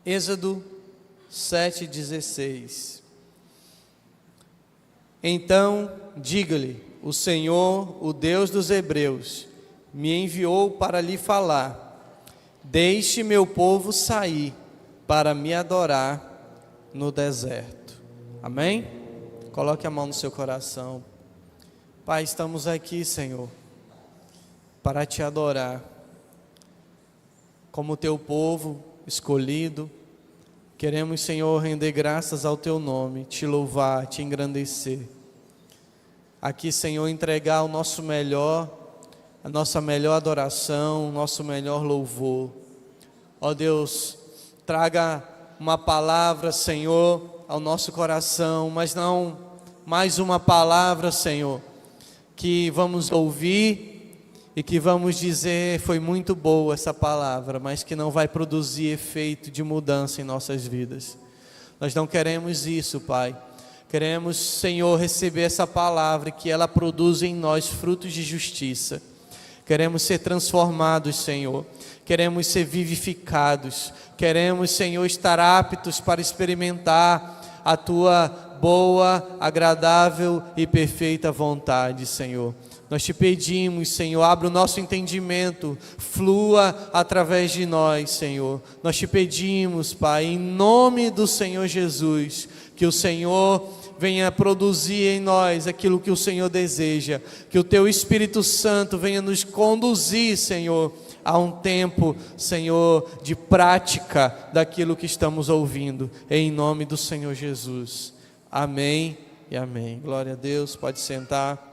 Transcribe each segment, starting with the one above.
Êxodo 7,16. Então diga-lhe: o Senhor, o Deus dos Hebreus, me enviou para lhe falar: deixe meu povo sair para me adorar no deserto. Amém? Coloque a mão no seu coração. Pai, estamos aqui, Senhor, para te adorar como teu povo escolhido. Queremos, Senhor, render graças ao teu nome, te louvar, te engrandecer. Aqui, Senhor, entregar o nosso melhor, a nossa melhor adoração, o nosso melhor louvor. Ó Deus, traga uma palavra, Senhor, ao nosso coração, mas não mais uma palavra, Senhor, que vamos ouvir e que vamos dizer: foi muito boa essa palavra, mas que não vai produzir efeito de mudança em nossas vidas. Nós não queremos isso, Pai. Queremos, Senhor, receber essa palavra, que ela produza em nós frutos de justiça. Queremos ser transformados, Senhor. Queremos ser vivificados. Queremos, Senhor, estar aptos para experimentar a tua boa, agradável e perfeita vontade, Senhor. Nós te pedimos, Senhor, abra o nosso entendimento, flua através de nós, Senhor. Nós te pedimos, Pai, em nome do Senhor Jesus, que o Senhor venha produzir em nós aquilo que o Senhor deseja, que o teu Espírito Santo venha nos conduzir, Senhor, a um tempo, Senhor, de prática daquilo que estamos ouvindo, em nome do Senhor Jesus. Amém e amém. Glória a Deus, pode sentar.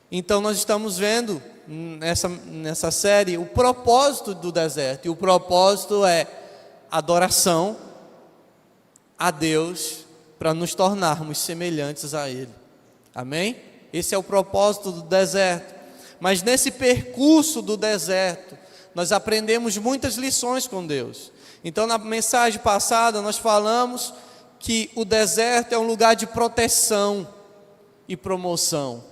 Então nós estamos vendo nessa série o propósito do deserto, e o propósito é adoração a Deus, para nos tornarmos semelhantes a Ele. Amém? Esse é o propósito do deserto. Mas nesse percurso do deserto, nós aprendemos muitas lições com Deus. Então na mensagem passada nós falamos que o deserto é um lugar de proteção e promoção.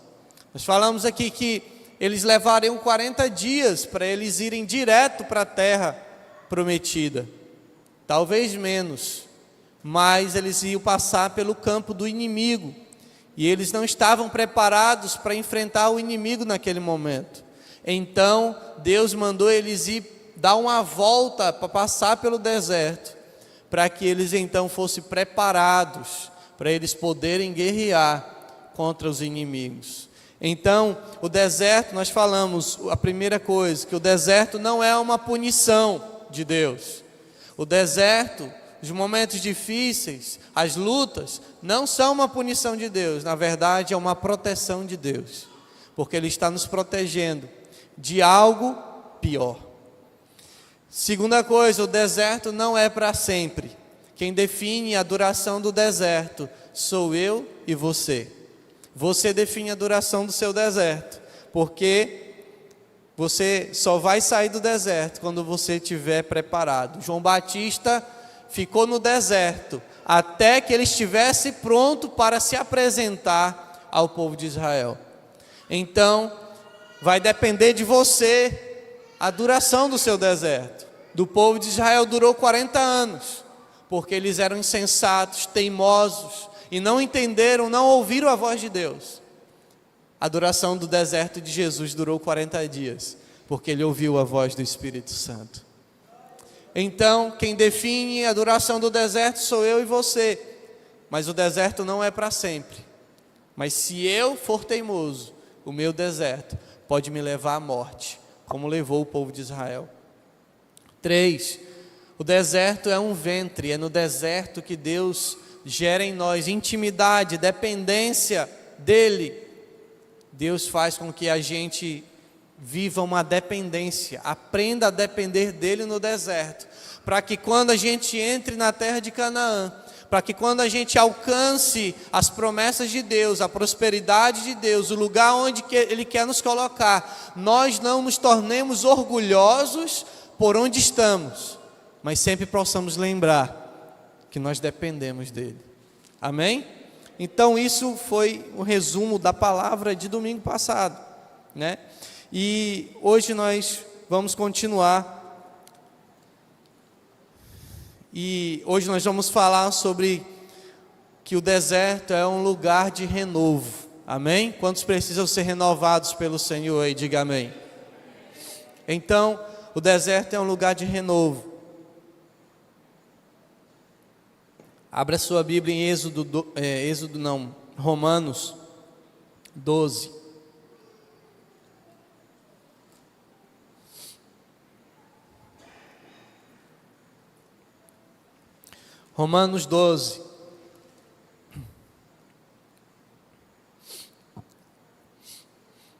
Nós falamos aqui que eles levariam 40 dias para eles irem direto para a terra prometida. Talvez menos, mas eles iam passar pelo campo do inimigo. E eles não estavam preparados para enfrentar o inimigo naquele momento. Então Deus mandou eles ir dar uma volta para passar pelo deserto, para que eles então fossem preparados, para eles poderem guerrear contra os inimigos. Então, o deserto, nós falamos, a primeira coisa, que o deserto não é uma punição de Deus. O deserto, os momentos difíceis, as lutas, não são uma punição de Deus. Na verdade, é uma proteção de Deus, porque Ele está nos protegendo de algo pior. Segunda coisa, o deserto não é para sempre. Quem define a duração do deserto sou eu e você. Você define a duração do seu deserto, porque você só vai sair do deserto quando você estiver preparado. João Batista ficou no deserto até que ele estivesse pronto para se apresentar ao povo de Israel. Então, vai depender de você a duração do seu deserto. Do povo de Israel durou 40 anos, porque eles eram insensatos, teimosos, e não entenderam, não ouviram a voz de Deus. A duração do deserto de Jesus durou 40 dias, porque ele ouviu a voz do Espírito Santo. Então, quem define a duração do deserto sou eu e você. Mas o deserto não é para sempre. Mas se eu for teimoso, o meu deserto pode me levar à morte, como levou o povo de Israel. 3. O deserto é um ventre, é no deserto que Deus gera em nós intimidade, dependência dEle. Deus faz com que a gente viva uma dependência, aprenda a depender dEle no deserto, para que quando a gente entre na terra de Canaã, para que quando a gente alcance as promessas de Deus, a prosperidade de Deus, o lugar onde Ele quer nos colocar, nós não nos tornemos orgulhosos por onde estamos, mas sempre possamos lembrar que nós dependemos dEle. Amém? Então isso foi um resumo da palavra de domingo passado, né? E hoje nós vamos continuar E hoje nós vamos falar sobre que o deserto é um lugar de renovo. Amém? Quantos precisam ser renovados pelo Senhor aí? Diga amém. Então, o deserto é um lugar de renovo. Abra sua Bíblia em Romanos 12. Romanos 12.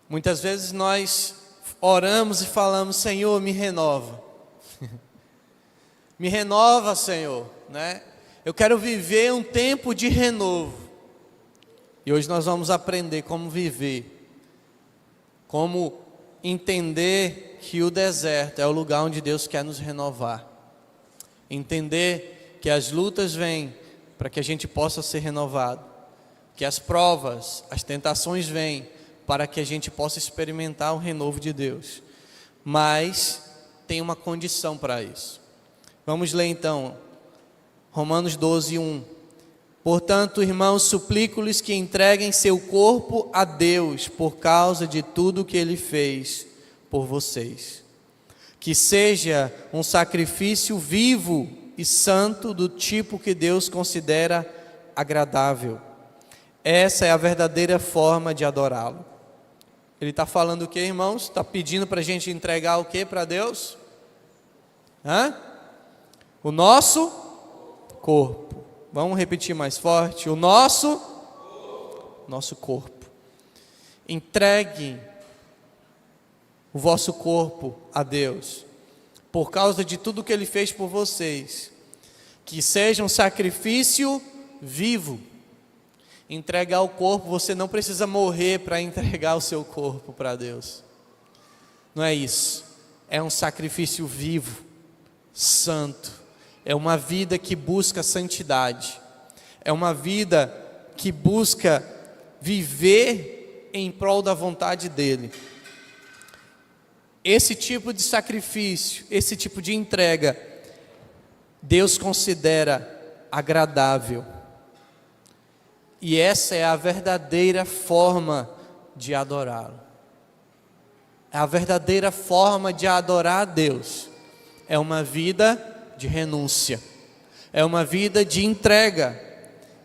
Muitas vezes nós oramos e falamos: Senhor, me renova. Me renova, Senhor, né? Eu quero viver um tempo de renovo. E hoje nós vamos aprender como viver, como entender que o deserto é o lugar onde Deus quer nos renovar. Entender que as lutas vêm para que a gente possa ser renovado, que as provas, as tentações vêm para que a gente possa experimentar o renovo de Deus. Mas tem uma condição para isso. Vamos ler então, Romanos 12, 1. Portanto, irmãos, suplico-lhes que entreguem seu corpo a Deus por causa de tudo que Ele fez por vocês. Que seja um sacrifício vivo e santo do tipo que Deus considera agradável. Essa é a verdadeira forma de adorá-lo. Ele está falando o que, irmãos? Está pedindo para a gente entregar o que para Deus? O nosso corpo. Vamos repetir mais forte. O nosso corpo. Entregue o vosso corpo a Deus, por causa de tudo que Ele fez por vocês. Que seja um sacrifício vivo. Entregar o corpo, você não precisa morrer para entregar o seu corpo para Deus. Não é isso. É um sacrifício vivo, santo. É uma vida que busca santidade. É uma vida que busca viver em prol da vontade dEle. Esse tipo de sacrifício, esse tipo de entrega, Deus considera agradável. E essa é a verdadeira forma de adorá-lo. A verdadeira forma de adorar a Deus é uma vida de renúncia, é uma vida de entrega,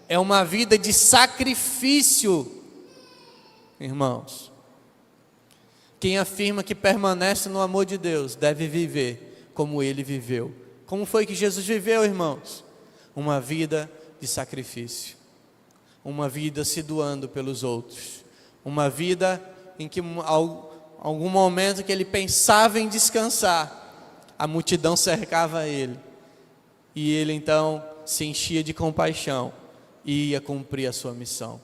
é uma vida de sacrifício, irmãos. Quem afirma que permanece no amor de Deus deve viver como Ele viveu. Como foi que Jesus viveu, irmãos? Uma vida de sacrifício, uma vida se doando pelos outros, uma vida em que algum momento que Ele pensava em descansar, a multidão cercava Ele, e Ele então se enchia de compaixão e ia cumprir a sua missão.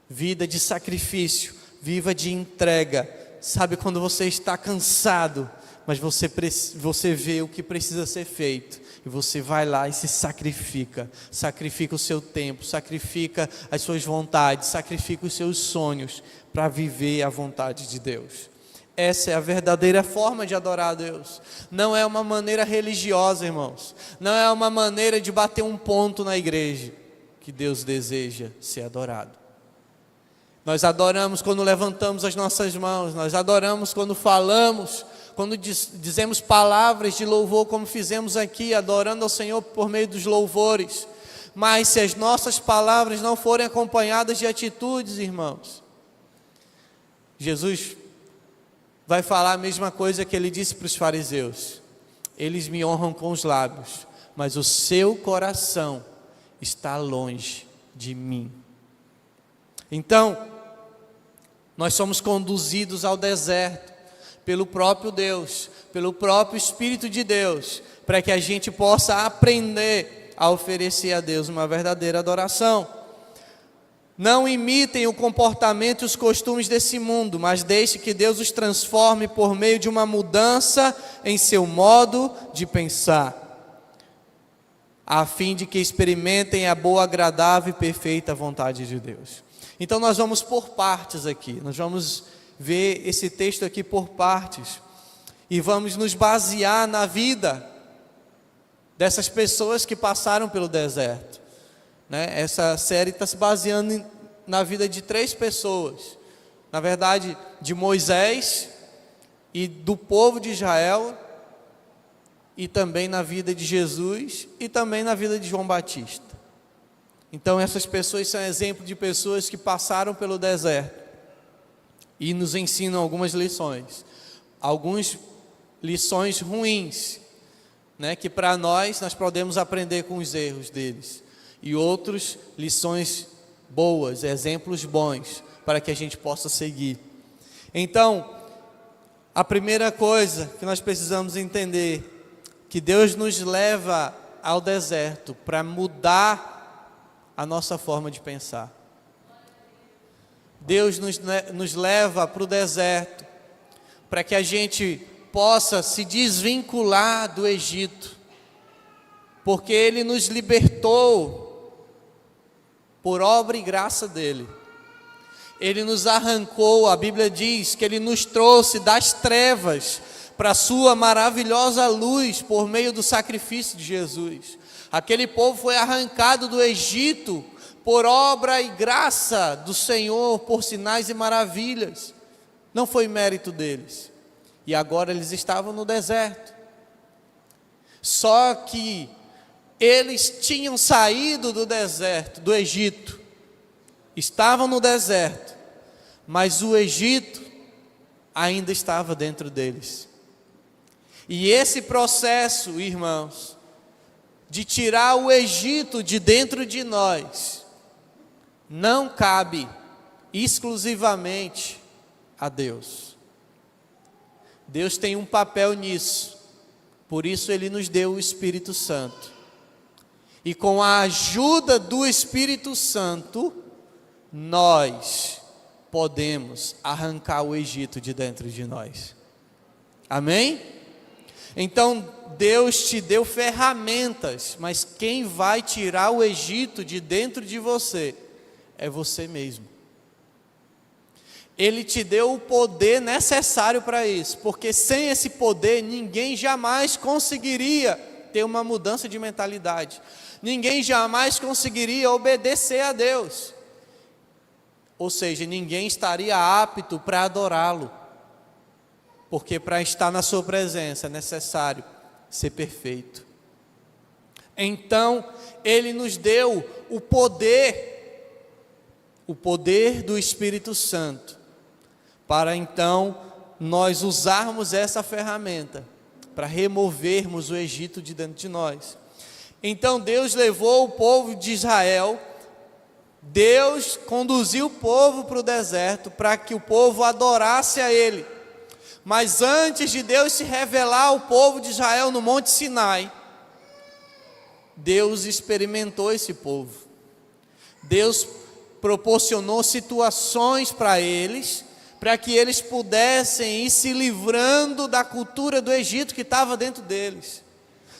Vida de sacrifício, viva de entrega. Sabe quando você está cansado, mas você vê o que precisa ser feito, e você vai lá e se sacrifica o seu tempo, sacrifica as suas vontades, sacrifica os seus sonhos, para viver a vontade de Deus. Essa é a verdadeira forma de adorar a Deus. Não é uma maneira religiosa, irmãos. Não é uma maneira de bater um ponto na igreja que Deus deseja ser adorado. Nós adoramos quando levantamos as nossas mãos. Nós adoramos quando falamos, quando dizemos palavras de louvor, como fizemos aqui, adorando ao Senhor por meio dos louvores. Mas se as nossas palavras não forem acompanhadas de atitudes, irmãos, Jesus vai falar a mesma coisa que Ele disse para os fariseus: eles me honram com os lábios, mas o seu coração está longe de mim. Então, nós somos conduzidos ao deserto pelo próprio Deus, pelo próprio Espírito de Deus, para que a gente possa aprender a oferecer a Deus uma verdadeira adoração. Não imitem o comportamento e os costumes desse mundo, mas deixe que Deus os transforme por meio de uma mudança em seu modo de pensar, a fim de que experimentem a boa, agradável e perfeita vontade de Deus. Então nós vamos por partes aqui, nós vamos ver esse texto aqui por partes, e vamos nos basear na vida dessas pessoas que passaram pelo deserto, né? Essa série está se baseando na vida de 3 pessoas, na verdade, de Moisés e do povo de Israel, e também na vida de Jesus e também na vida de João Batista. Então essas pessoas são exemplo de pessoas que passaram pelo deserto e nos ensinam algumas lições ruins, né, que para nós podemos aprender com os erros deles, e outras lições boas, exemplos bons, para que a gente possa seguir. Então, a primeira coisa que nós precisamos entender, que Deus nos leva ao deserto para mudar a nossa forma de pensar. Deus nos leva para o deserto para que a gente possa se desvincular do Egito, porque Ele nos libertou por obra e graça dEle. Ele nos arrancou, a Bíblia diz que Ele nos trouxe das trevas para a sua maravilhosa luz por meio do sacrifício de Jesus. Aquele povo foi arrancado do Egito por obra e graça do Senhor, por sinais e maravilhas. Não foi mérito deles. E agora eles estavam no deserto. Só que eles tinham saído do deserto, do Egito. Estavam no deserto, mas o Egito ainda estava dentro deles. E esse processo, irmãos, de tirar o Egito de dentro de nós, não cabe exclusivamente a Deus. Deus tem um papel nisso, por isso Ele nos deu o Espírito Santo. E com a ajuda do Espírito Santo, nós podemos arrancar o Egito de dentro de nós. Amém? Então Deus te deu ferramentas, mas quem vai tirar o Egito de dentro de você é você mesmo. Ele te deu o poder necessário para isso, porque sem esse poder ninguém jamais conseguiria ter uma mudança de mentalidade. Ninguém jamais conseguiria obedecer a Deus. Ou seja, ninguém estaria apto para adorá-lo. Porque para estar na sua presença é necessário ser perfeito. Então, Ele nos deu o poder do Espírito Santo, para então nós usarmos essa ferramenta, para removermos o Egito de dentro de nós. Então Deus levou o povo de Israel, Deus conduziu o povo para o deserto, para que o povo adorasse a Ele. Mas antes de Deus se revelar ao povo de Israel no Monte Sinai, Deus experimentou esse povo. Deus proporcionou situações para eles, para que eles pudessem ir se livrando da cultura do Egito que estava dentro deles.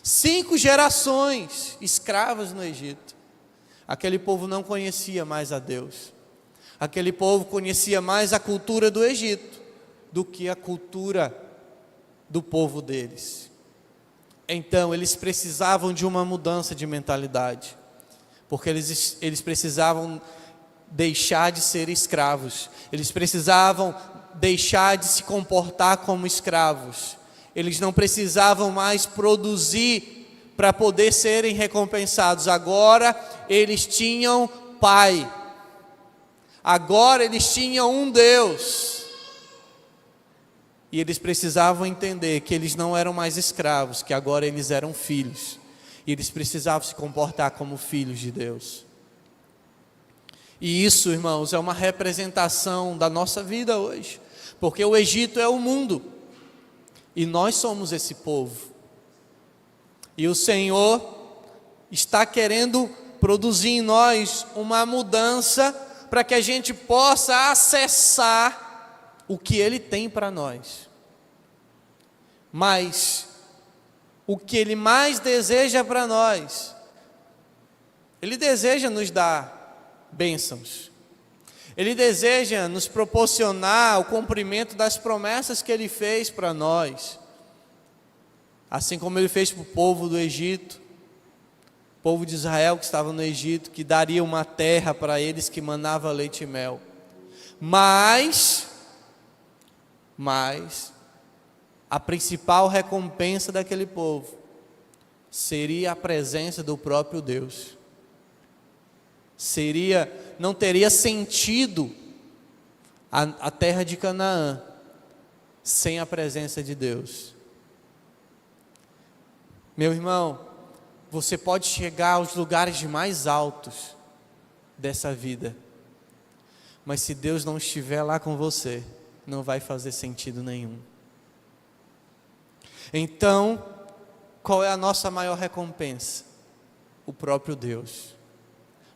5 gerações escravas no Egito. Aquele povo não conhecia mais a Deus. Aquele povo conhecia mais a cultura do Egito do que a cultura do povo deles. Então eles precisavam de uma mudança de mentalidade, porque eles precisavam deixar de ser escravos, eles precisavam deixar de se comportar como escravos, eles não precisavam mais produzir para poder serem recompensados. Agora eles tinham Pai, agora eles tinham um Deus. E eles precisavam entender que eles não eram mais escravos, que agora eles eram filhos. E eles precisavam se comportar como filhos de Deus. E isso, irmãos, é uma representação da nossa vida hoje. Porque o Egito é o mundo. E nós somos esse povo. E o Senhor está querendo produzir em nós uma mudança para que a gente possa acessar o que Ele tem para nós. Mas o que Ele mais deseja para nós, Ele deseja nos dar bênçãos. Ele deseja nos proporcionar o cumprimento das promessas que Ele fez para nós. Assim como Ele fez para o povo do Egito, povo de Israel que estava no Egito, que daria uma terra para eles que manava leite e mel. Mas a principal recompensa daquele povo seria a presença do próprio Deus. Não teria sentido a terra de Canaã sem a presença de Deus. Meu irmão, você pode chegar aos lugares mais altos dessa vida, mas se Deus não estiver lá com você, não vai fazer sentido nenhum. Então, qual é a nossa maior recompensa? O próprio Deus,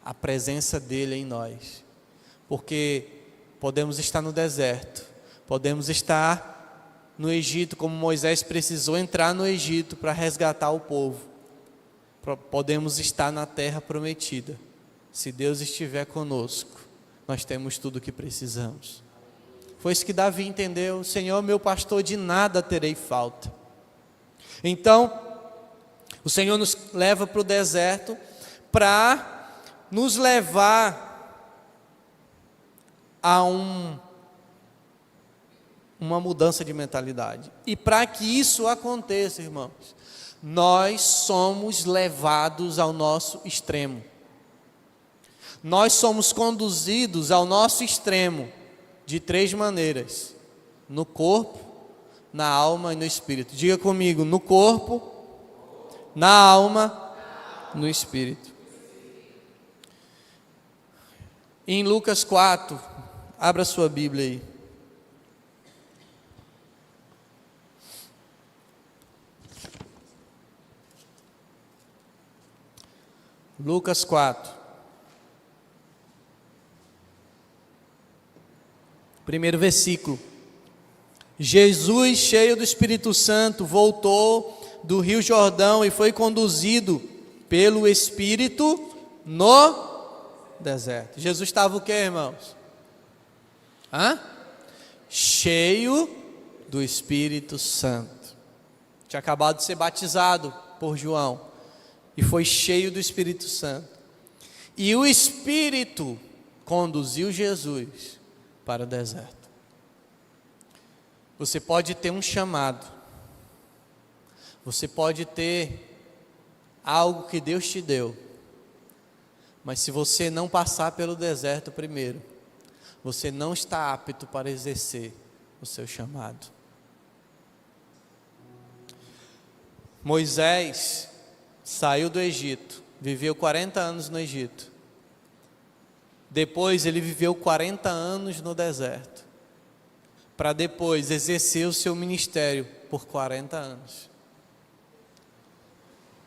a presença dele em nós. Porque podemos estar no deserto, podemos estar no Egito, como Moisés precisou entrar no Egito para resgatar o povo. Podemos estar na terra prometida. Se Deus estiver conosco, nós temos tudo o que precisamos. Foi isso que Davi entendeu: Senhor, meu pastor, de nada terei falta. Então, o Senhor nos leva para o deserto para nos levar a uma mudança de mentalidade. E para que isso aconteça, irmãos, nós somos levados ao nosso extremo. Nós somos conduzidos ao nosso extremo de 3 maneiras: no corpo, na alma e no espírito. Diga comigo: no corpo, na alma, no espírito. Em Lucas 4, abra sua Bíblia aí. Lucas 4. Primeiro versículo. Jesus, cheio do Espírito Santo, voltou do Rio Jordão e foi conduzido pelo Espírito no deserto. Jesus estava o quê, irmãos? Cheio do Espírito Santo. Tinha acabado de ser batizado por João e foi cheio do Espírito Santo. E o Espírito conduziu Jesus para o deserto. Você pode ter um chamado, você pode ter algo que Deus te deu, mas se você não passar pelo deserto primeiro, você não está apto para exercer o seu chamado. Moisés saiu do Egito, viveu 40 anos no Egito. Depois ele viveu 40 anos no deserto, para depois exercer o seu ministério por 40 anos.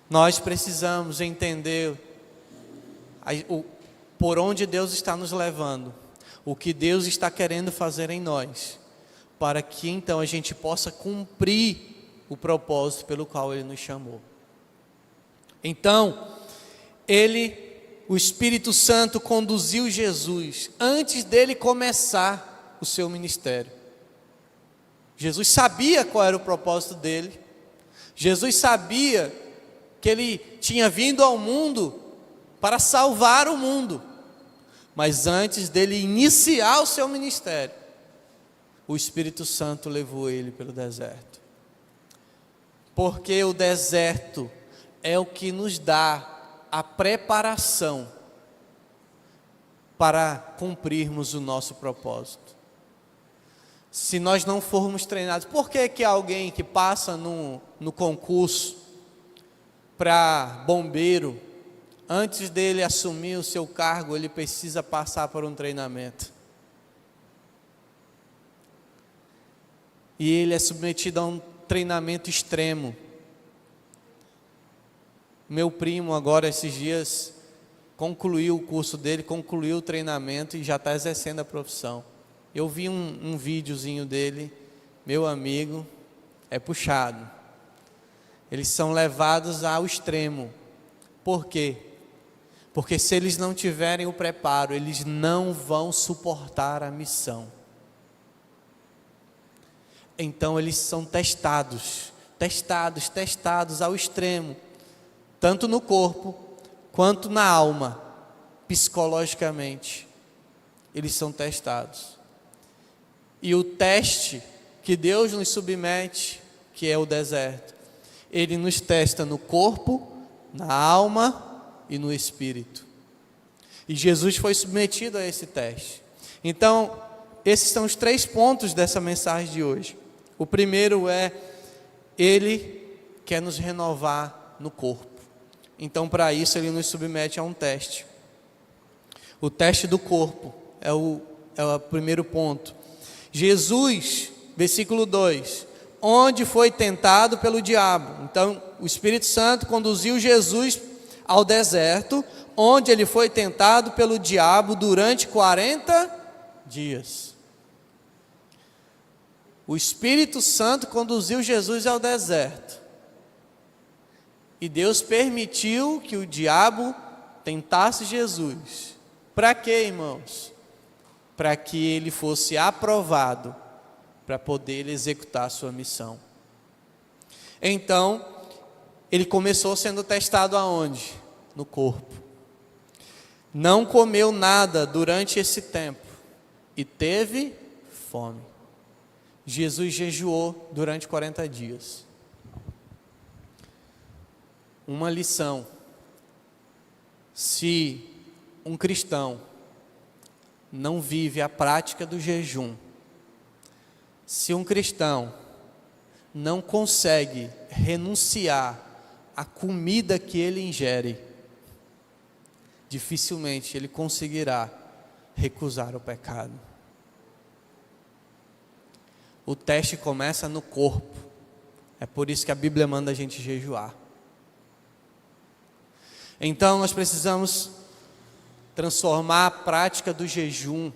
Nós precisamos entender por onde Deus está nos levando, o que Deus está querendo fazer em nós, para que então a gente possa cumprir o propósito pelo qual Ele nos chamou. Então, o Espírito Santo conduziu Jesus antes dele começar o seu ministério. Jesus sabia qual era o propósito dele. Jesus sabia que ele tinha vindo ao mundo para salvar o mundo. Mas antes dele iniciar o seu ministério, o Espírito Santo levou ele pelo deserto. Porque o deserto é o que nos dá a preparação para cumprirmos o nosso propósito. Se nós não formos treinados, por que alguém que passa no concurso para bombeiro, antes dele assumir o seu cargo, ele precisa passar por um treinamento? E ele é submetido a um treinamento extremo. Meu primo agora esses dias concluiu o curso dele, concluiu o treinamento e já está exercendo a profissão. Eu vi um videozinho dele, meu amigo, é puxado. Eles são levados ao extremo. Por quê? Porque se eles não tiverem o preparo, eles não vão suportar a missão. Então eles são testados ao extremo, tanto no corpo quanto na alma, psicologicamente, eles são testados. E o teste que Deus nos submete, que é o deserto, Ele nos testa no corpo, na alma e no espírito. E Jesus foi submetido a esse teste. Então, esses são os 3 pontos dessa mensagem de hoje. O primeiro é, Ele quer nos renovar no corpo. Então, para isso, Ele nos submete a um teste. O teste do corpo é o primeiro ponto. Jesus, versículo 2, onde foi tentado pelo diabo. Então, o Espírito Santo conduziu Jesus ao deserto, onde ele foi tentado pelo diabo durante 40 dias. O Espírito Santo conduziu Jesus ao deserto. E Deus permitiu que o diabo tentasse Jesus. Para quê, irmãos? Para que ele fosse aprovado, para poder executar a sua missão. Então, ele começou sendo testado aonde? No corpo. Não comeu nada durante esse tempo e teve fome. Jesus jejuou durante 40 dias. Uma lição: se um cristão não vive a prática do jejum, se um cristão não consegue renunciar à comida que ele ingere, dificilmente ele conseguirá recusar o pecado. O teste começa no corpo. É por isso que a Bíblia manda a gente jejuar. Então nós precisamos transformar a prática do jejum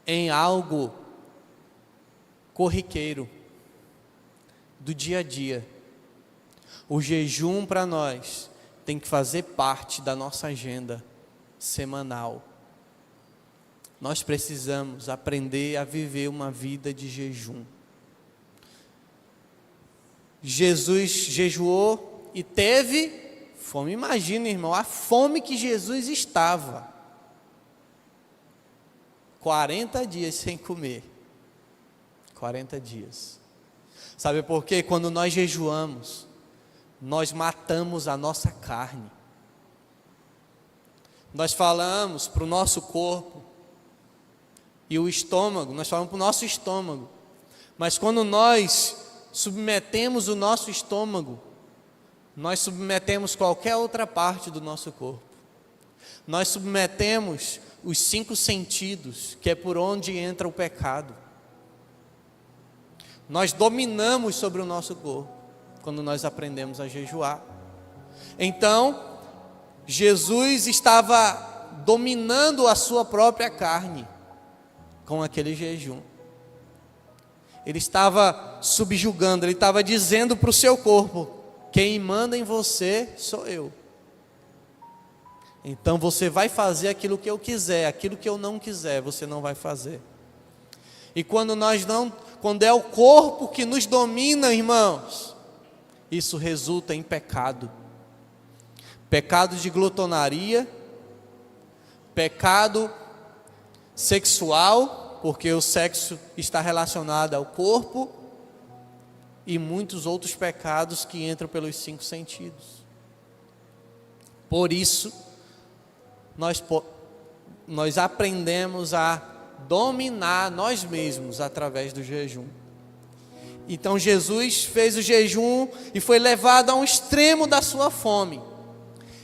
em algo corriqueiro, do dia a dia. O jejum para nós tem que fazer parte da nossa agenda semanal. Nós precisamos aprender a viver uma vida de jejum. Jesus jejuou e teve fome. Imagina, irmão, a fome que Jesus estava. 40 dias sem comer. 40 dias. Sabe por quê? Quando nós jejuamos, nós matamos a nossa carne. Nós falamos para o nosso corpo e o estômago, nós falamos para o nosso estômago. Mas quando nós submetemos o nosso estômago, nós submetemos qualquer outra parte do nosso corpo. Nós submetemos os 5 sentidos, que é por onde entra o pecado. Nós dominamos sobre o nosso corpo quando nós aprendemos a jejuar. Então, Jesus estava dominando a sua própria carne com aquele jejum. Ele estava subjugando, ele estava dizendo para o seu corpo: quem manda em você sou eu. Então você vai fazer aquilo que eu quiser, aquilo que eu não quiser, você não vai fazer. E quando é o corpo que nos domina, irmãos, isso resulta em pecado. Pecado de glutonaria, pecado sexual, porque o sexo está relacionado ao corpo, e muitos outros pecados que entram pelos 5 sentidos. Por isso, nós aprendemos a dominar nós mesmos através do jejum. Então Jesus fez o jejum e foi levado a um extremo da sua fome.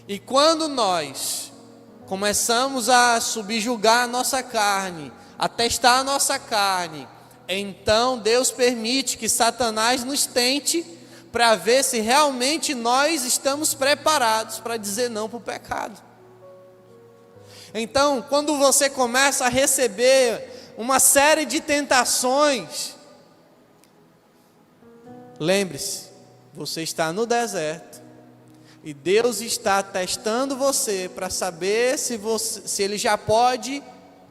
E quando nós começamos a subjugar a nossa carne, a testar a nossa carne, então Deus permite que Satanás nos tente para ver se realmente nós estamos preparados para dizer não para o pecado. Então, quando você começa a receber uma série de tentações, lembre-se, você está no deserto e Deus está testando você para saber se Ele já pode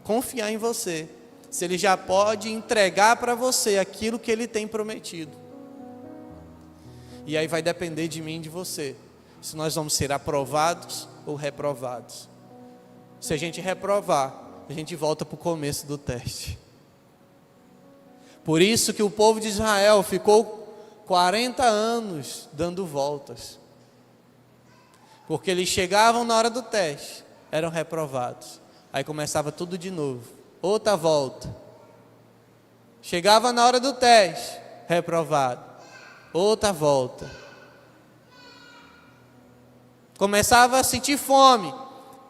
confiar em você, se Ele já pode entregar para você aquilo que Ele tem prometido. E aí vai depender de mim e de você, se nós vamos ser aprovados ou reprovados. Se a gente reprovar, a gente volta para o começo do teste. Por isso que o povo de Israel ficou 40 anos dando voltas. Porque eles chegavam na hora do teste, eram reprovados. Aí começava tudo de novo, outra volta. Chegava na hora do teste, reprovado, outra volta. Começava a sentir fome.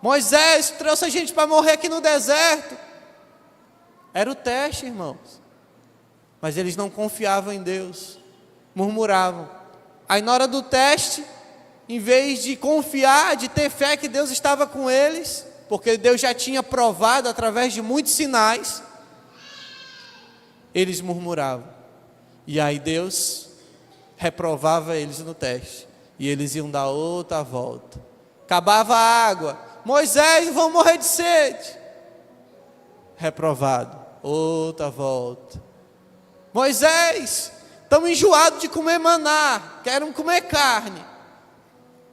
Moisés trouxe a gente para morrer aqui no deserto. Era o teste, irmãos. Mas eles não confiavam em Deus, murmuravam. Aí na hora do teste, em vez de confiar, de ter fé que Deus estava com eles, porque Deus já tinha provado através de muitos sinais, eles murmuravam. E aí Deus reprovava eles no teste, e eles iam dar outra volta. Acabava a água. Moisés, vão morrer de sede. Reprovado, outra volta. Moisés, estamos enjoados de comer maná, querem comer carne.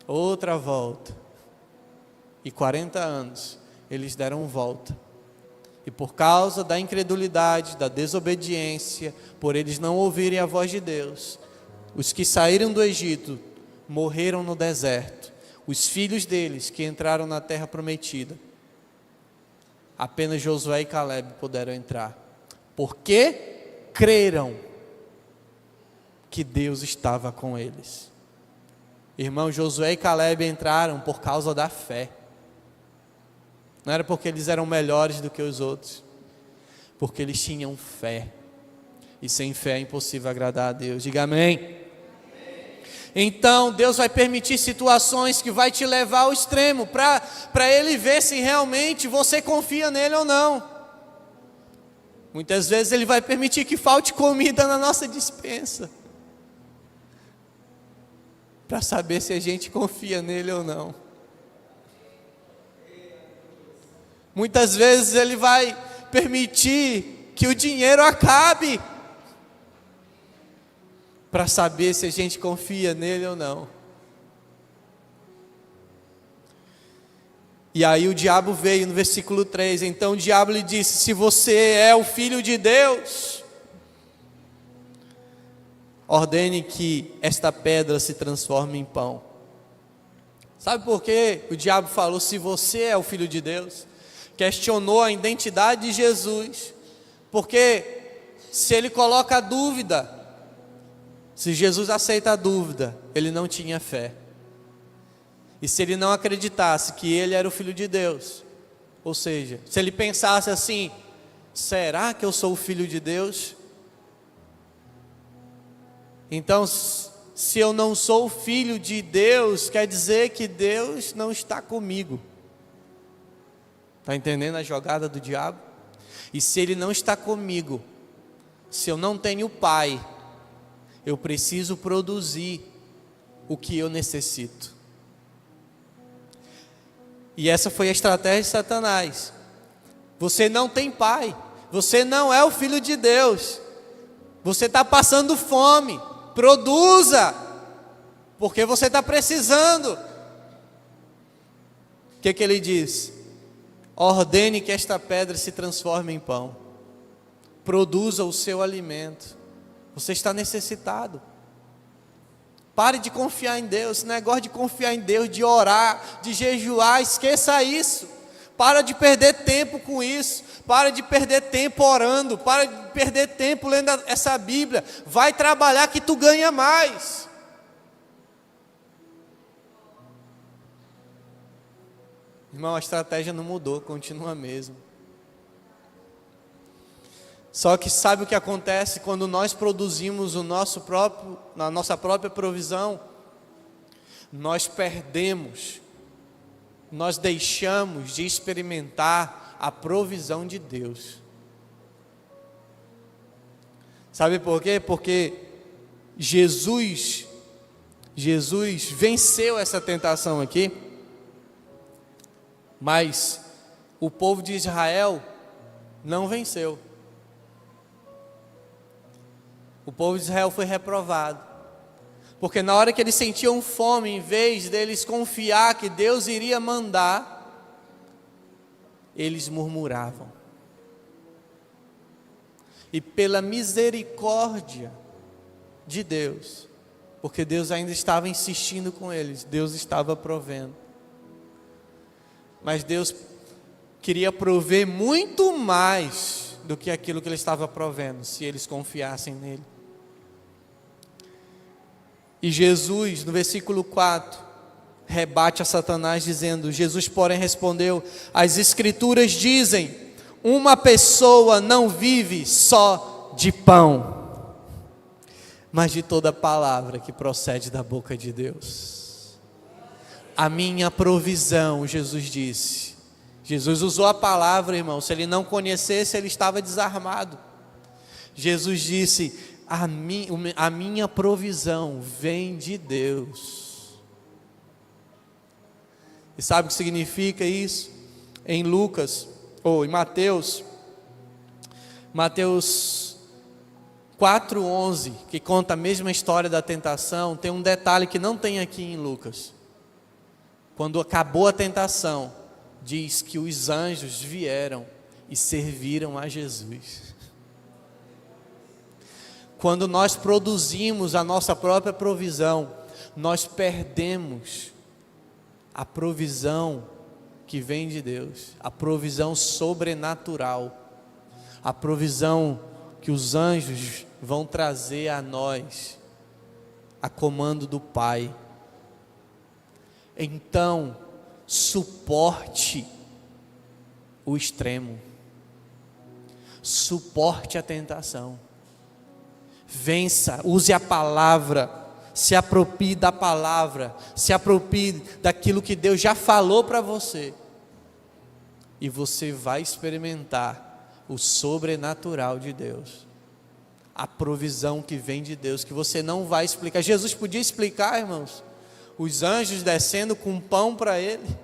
Outra volta. E 40 anos eles deram volta. E por causa da incredulidade, da desobediência, por eles não ouvirem a voz de Deus, os que saíram do Egito morreram no deserto. Os filhos deles que entraram na terra prometida, apenas Josué e Calebe puderam entrar. Porque creram que Deus estava com eles. Irmão, Josué e Calebe entraram por causa da fé. Não era porque eles eram melhores do que os outros, porque eles tinham fé. E sem fé é impossível agradar a Deus. Diga amém. Então Deus vai permitir situações que vai te levar ao extremo, para Ele ver se realmente você confia nele ou não. Muitas vezes Ele vai permitir que falte comida na nossa despensa, para saber se a gente confia nele ou não. Muitas vezes Ele vai permitir que o dinheiro acabe, para saber se a gente confia nele ou não. E aí o diabo veio no versículo 3. Então o diabo lhe disse: se você é o Filho de Deus, ordene que esta pedra se transforme em pão. Sabe por que o diabo falou se você é o Filho de Deus? Questionou a identidade de Jesus. Porque se ele coloca a dúvida, se Jesus aceita a dúvida, ele não tinha fé. E se ele não acreditasse que ele era o Filho de Deus, ou seja, se ele pensasse assim: será que eu sou o Filho de Deus? Então, se eu não sou o Filho de Deus, quer dizer que Deus não está comigo. Está entendendo a jogada do diabo? E se ele não está comigo, se eu não tenho Pai, eu preciso produzir o que eu necessito. E essa foi a estratégia de Satanás. Você não tem pai, você não é o Filho de Deus, você está passando fome, produza, porque você está precisando. O que ele diz? Ordene que esta pedra se transforme em pão, produza o seu alimento. Você está necessitado. Pare de confiar em Deus. Esse negócio de confiar em Deus, de orar, de jejuar, esqueça isso. Para de perder tempo com isso. Para de perder tempo orando. Para de perder tempo lendo essa Bíblia. Vai trabalhar que tu ganha mais. Irmão, a estratégia não mudou, continua a mesma. Só que sabe o que acontece quando nós produzimos a nossa própria provisão? Nós perdemos, nós deixamos de experimentar a provisão de Deus. Sabe por quê? Porque Jesus venceu essa tentação aqui, mas o povo de Israel não venceu. O povo de Israel foi reprovado, Porque na hora que eles sentiam fome, em vez deles confiar que Deus iria mandar, eles murmuravam. E pela misericórdia de Deus, porque Deus ainda estava insistindo com eles, Deus estava provendo. Mas Deus queria prover muito mais do que aquilo que Ele estava provendo, se eles confiassem nele. E Jesus, no versículo 4, rebate a Satanás dizendo, Jesus porém respondeu, as Escrituras dizem, uma pessoa não vive só de pão, mas de toda palavra que procede da boca de Deus. A minha provisão, Jesus disse. Jesus usou a palavra, irmão, se ele não conhecesse, ele estava desarmado. Jesus disse, a minha provisão vem de Deus. E sabe o que significa isso? Em em Mateus 4:11, que conta a mesma história da tentação, tem um detalhe que não tem aqui em Lucas. Quando acabou a tentação, diz que os anjos vieram e serviram a Jesus. Quando nós produzimos a nossa própria provisão, nós perdemos a provisão que vem de Deus, a provisão sobrenatural, a provisão que os anjos vão trazer a nós, a comando do Pai. Então, suporte o extremo, suporte a tentação. Vença, use a palavra, se aproprie da palavra, se aproprie daquilo que Deus já falou para você, e você vai experimentar o sobrenatural de Deus, a provisão que vem de Deus, que você não vai explicar. Jesus podia explicar, irmãos, os anjos descendo com pão para ele.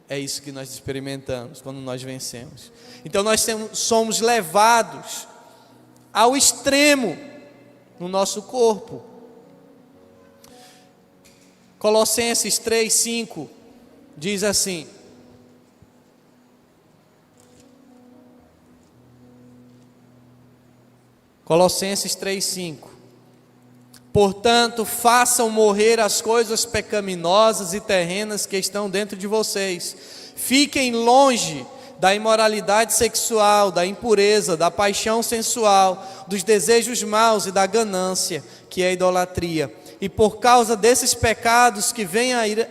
É isso que nós experimentamos quando nós vencemos. Então nós somos levados ao extremo no nosso corpo. Colossenses 3:5 diz assim: Colossenses 3:5: portanto, façam morrer as coisas pecaminosas e terrenas que estão dentro de vocês. Fiquem longe da imoralidade sexual, da impureza, da paixão sensual, dos desejos maus e da ganância, que é a idolatria. E por causa desses pecados que vem a ira,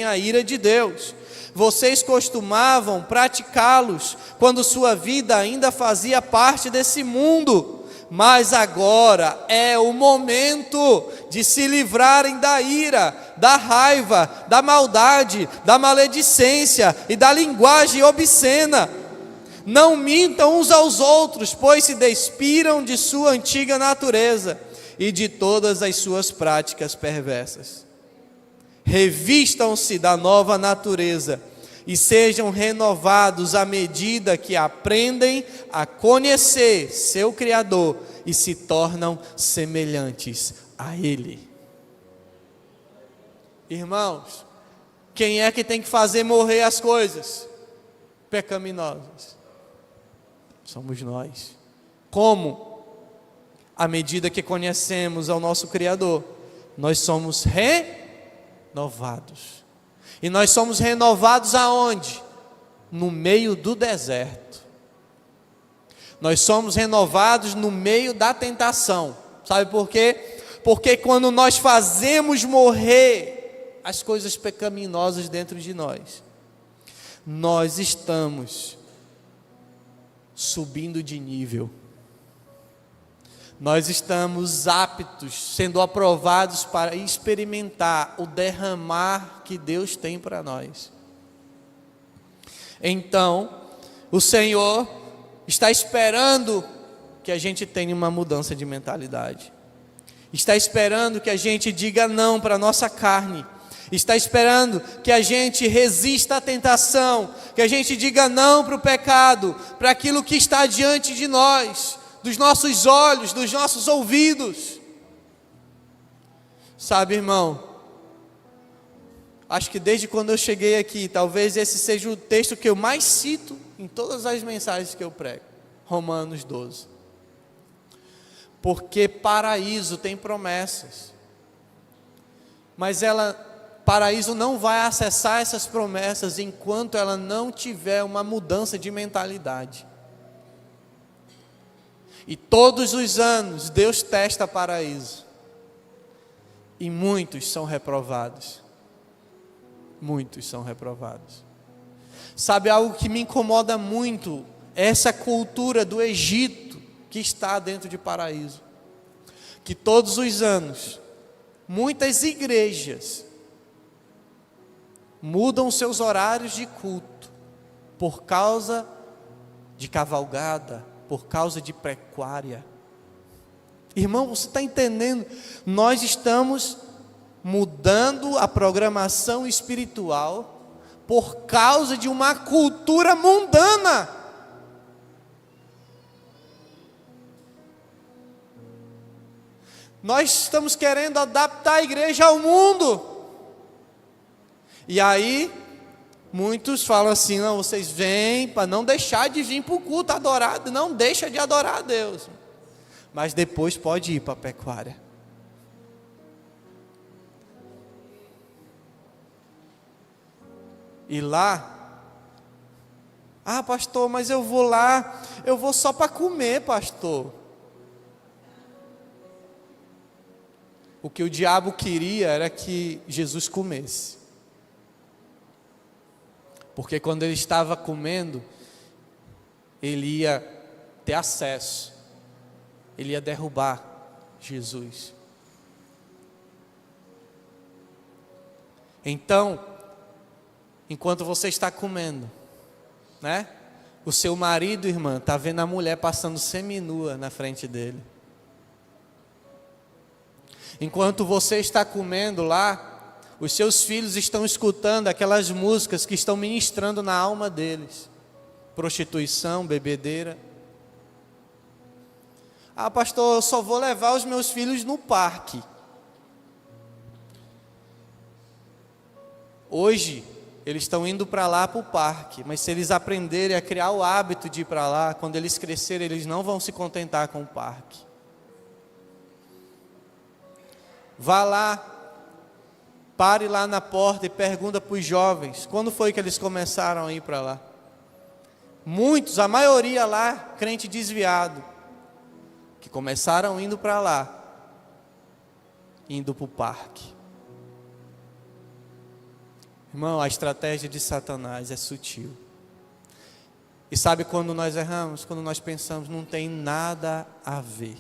a ira de Deus. Vocês costumavam praticá-los quando sua vida ainda fazia parte desse mundo. Mas agora é o momento de se livrarem da ira, da raiva, da maldade, da maledicência e da linguagem obscena. Não mintam uns aos outros, pois se despiram de sua antiga natureza e de todas as suas práticas perversas. Revistam-se da nova natureza e sejam renovados à medida que aprendem a conhecer seu Criador e se tornam semelhantes a Ele. Irmãos, quem é que tem que fazer morrer as coisas pecaminosas? Somos nós. Como? À medida que conhecemos ao nosso Criador, nós somos renovados. E nós somos renovados aonde? No meio do deserto. Nós somos renovados no meio da tentação. Sabe por quê? Porque quando nós fazemos morrer as coisas pecaminosas dentro de nós, nós estamos subindo de nível. Nós estamos aptos, sendo aprovados para experimentar o derramar que Deus tem para nós. Então, o Senhor está esperando que a gente tenha uma mudança de mentalidade. Está esperando que a gente diga não para a nossa carne. Está esperando que a gente resista à tentação, que a gente diga não para o pecado, para aquilo que está diante de nós. dos nossos olhos, dos nossos ouvidos. Sabe, irmão, acho que desde quando eu cheguei aqui, talvez esse seja o texto que eu mais cito em todas as mensagens que eu prego. Romanos 12. Porque paraíso tem promessas. Mas paraíso não vai acessar essas promessas enquanto ela não tiver uma mudança de mentalidade. E todos os anos Deus testa paraíso. E muitos são reprovados. Muitos são reprovados. Sabe algo que me incomoda muito? Essa cultura do Egito que está dentro de paraíso. Que todos os anos, muitas igrejas mudam seus horários de culto por causa de cavalgada, por causa de pecuária. Irmão, você está entendendo? Nós estamos mudando a programação espiritual por causa de uma cultura mundana. Nós estamos querendo adaptar a igreja ao mundo. E aí, muitos falam assim, não, vocês vêm para não deixar de vir para o culto adorar, não deixa de adorar a Deus. Mas depois pode ir para a pecuária. E lá, pastor, mas eu vou lá, eu vou só para comer, pastor. O que o diabo queria era que Jesus comesse. Porque quando ele estava comendo, ele ia ter acesso, ele ia derrubar Jesus. Então, enquanto você está comendo, né? O seu marido, irmã, está vendo a mulher passando seminua na frente dele. Enquanto você está comendo lá, os seus filhos estão escutando aquelas músicas que estão ministrando na alma deles. Prostituição, bebedeira. Pastor, eu só vou levar os meus filhos no parque. Hoje, eles estão indo para lá, para o parque. Mas se eles aprenderem a criar o hábito de ir para lá, quando eles crescerem, eles não vão se contentar com o parque. Vá lá, pare lá na porta e pergunta para os jovens, quando foi que eles começaram a ir para lá? Muitos, a maioria lá, crente desviado, que começaram indo para lá, indo para o parque. Irmão, a estratégia de Satanás é sutil. E sabe quando nós erramos? Quando nós pensamos, não tem nada a ver.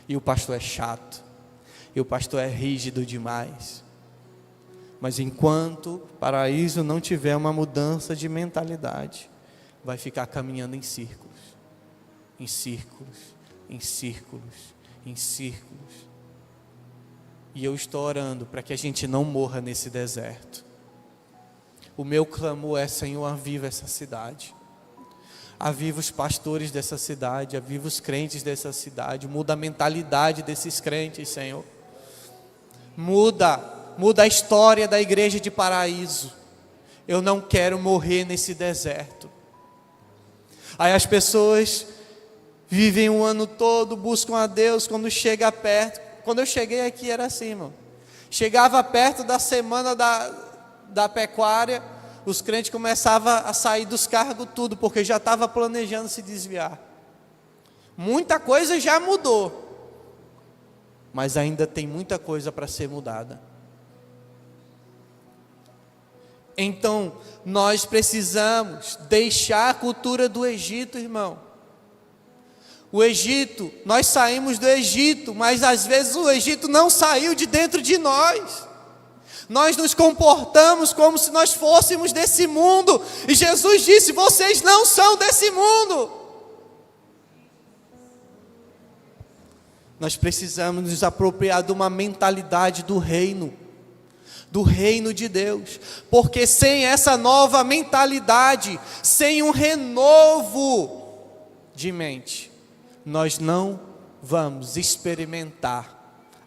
E o pastor é chato. E o pastor é rígido demais. Mas enquanto o paraíso não tiver uma mudança de mentalidade, vai ficar caminhando em círculos. Em círculos, em círculos, em círculos. E eu estou orando para que a gente não morra nesse deserto. O meu clamor é, Senhor, aviva essa cidade. Aviva os pastores dessa cidade, aviva os crentes dessa cidade, muda a mentalidade desses crentes, Senhor. Muda a história da igreja de Paraíso. Eu não quero morrer nesse deserto. Aí as pessoas vivem o ano todo, buscam a Deus, quando chega perto. Quando eu cheguei aqui era assim, irmão. Chegava perto da semana da pecuária, os crentes começavam a sair dos cargos tudo, porque já estava planejando se desviar. Muita coisa já mudou. Mas ainda tem muita coisa para ser mudada. Então, nós precisamos deixar a cultura do Egito, irmão. O Egito, nós saímos do Egito, mas às vezes o Egito não saiu de dentro de nós. Nós nos comportamos como se nós fôssemos desse mundo. E Jesus disse, vocês não são desse mundo. Nós precisamos nos apropriar de uma mentalidade do reino de Deus, porque sem essa nova mentalidade, sem um renovo de mente, nós não vamos experimentar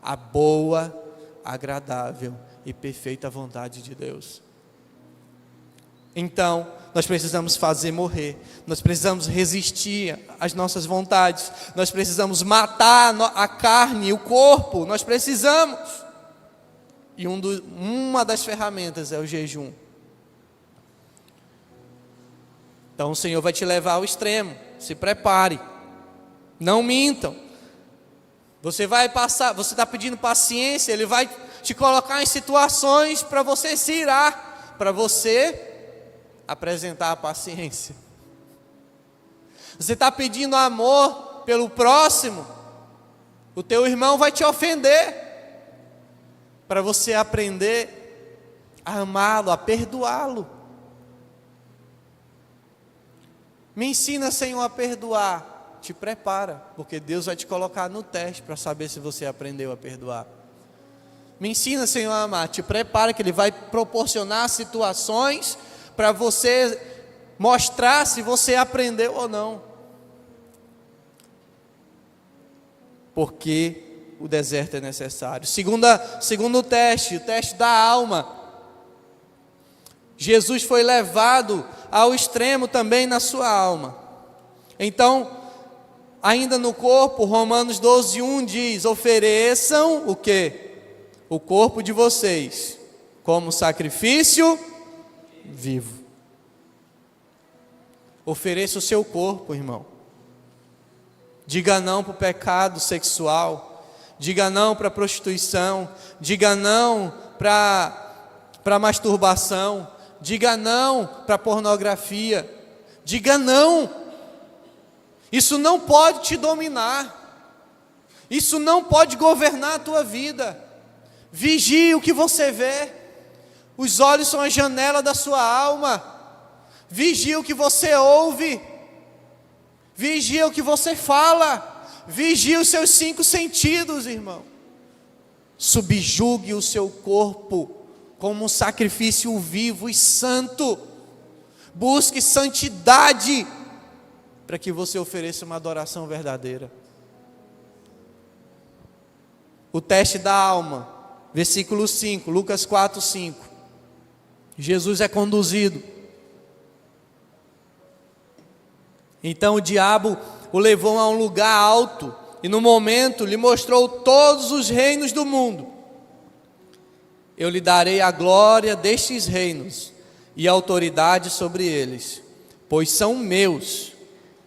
a boa, agradável e perfeita vontade de Deus. Então, nós precisamos fazer morrer, nós precisamos resistir às nossas vontades, nós precisamos matar a carne, o corpo, nós precisamos. E uma das ferramentas é o jejum. Então o Senhor vai te levar ao extremo, se prepare, não mintam. Você vai passar, você está pedindo paciência, Ele vai te colocar em situações para você se irar, para você apresentar a paciência. Você está pedindo amor pelo próximo, o teu irmão vai te ofender, para você aprender a amá-lo, a perdoá-lo. Me ensina, Senhor, a perdoar. Te prepara, porque Deus vai te colocar no teste para saber se você aprendeu a perdoar. Me ensina, Senhor, a amar. Te prepara, que Ele vai proporcionar situações para você mostrar se você aprendeu ou não. Porque o deserto é necessário. Segundo teste, o teste da alma. Jesus foi levado ao extremo também na sua alma. Então, ainda no corpo, Romanos 12:1 diz: ofereçam o quê? O corpo de vocês como sacrifício vivo. Ofereça o seu corpo, irmão. Diga não para o pecado sexual, diga não para a prostituição, diga não para a masturbação, diga não para a pornografia, diga não. Isso não pode te dominar, isso não pode governar a tua vida. Vigie o que você vê, os olhos são a janela da sua alma. Vigie o que você ouve, vigie o que você fala, vigie os seus 5 sentidos, irmão. Subjugue o seu corpo como um sacrifício vivo e santo. Busque santidade para que você ofereça uma adoração verdadeira. O teste da alma, versículo 5, Lucas 4:5. Jesus é conduzido. Então o diabo o levou a um lugar alto e no momento lhe mostrou todos os reinos do mundo. Eu lhe darei a glória destes reinos e a autoridade sobre eles, pois são meus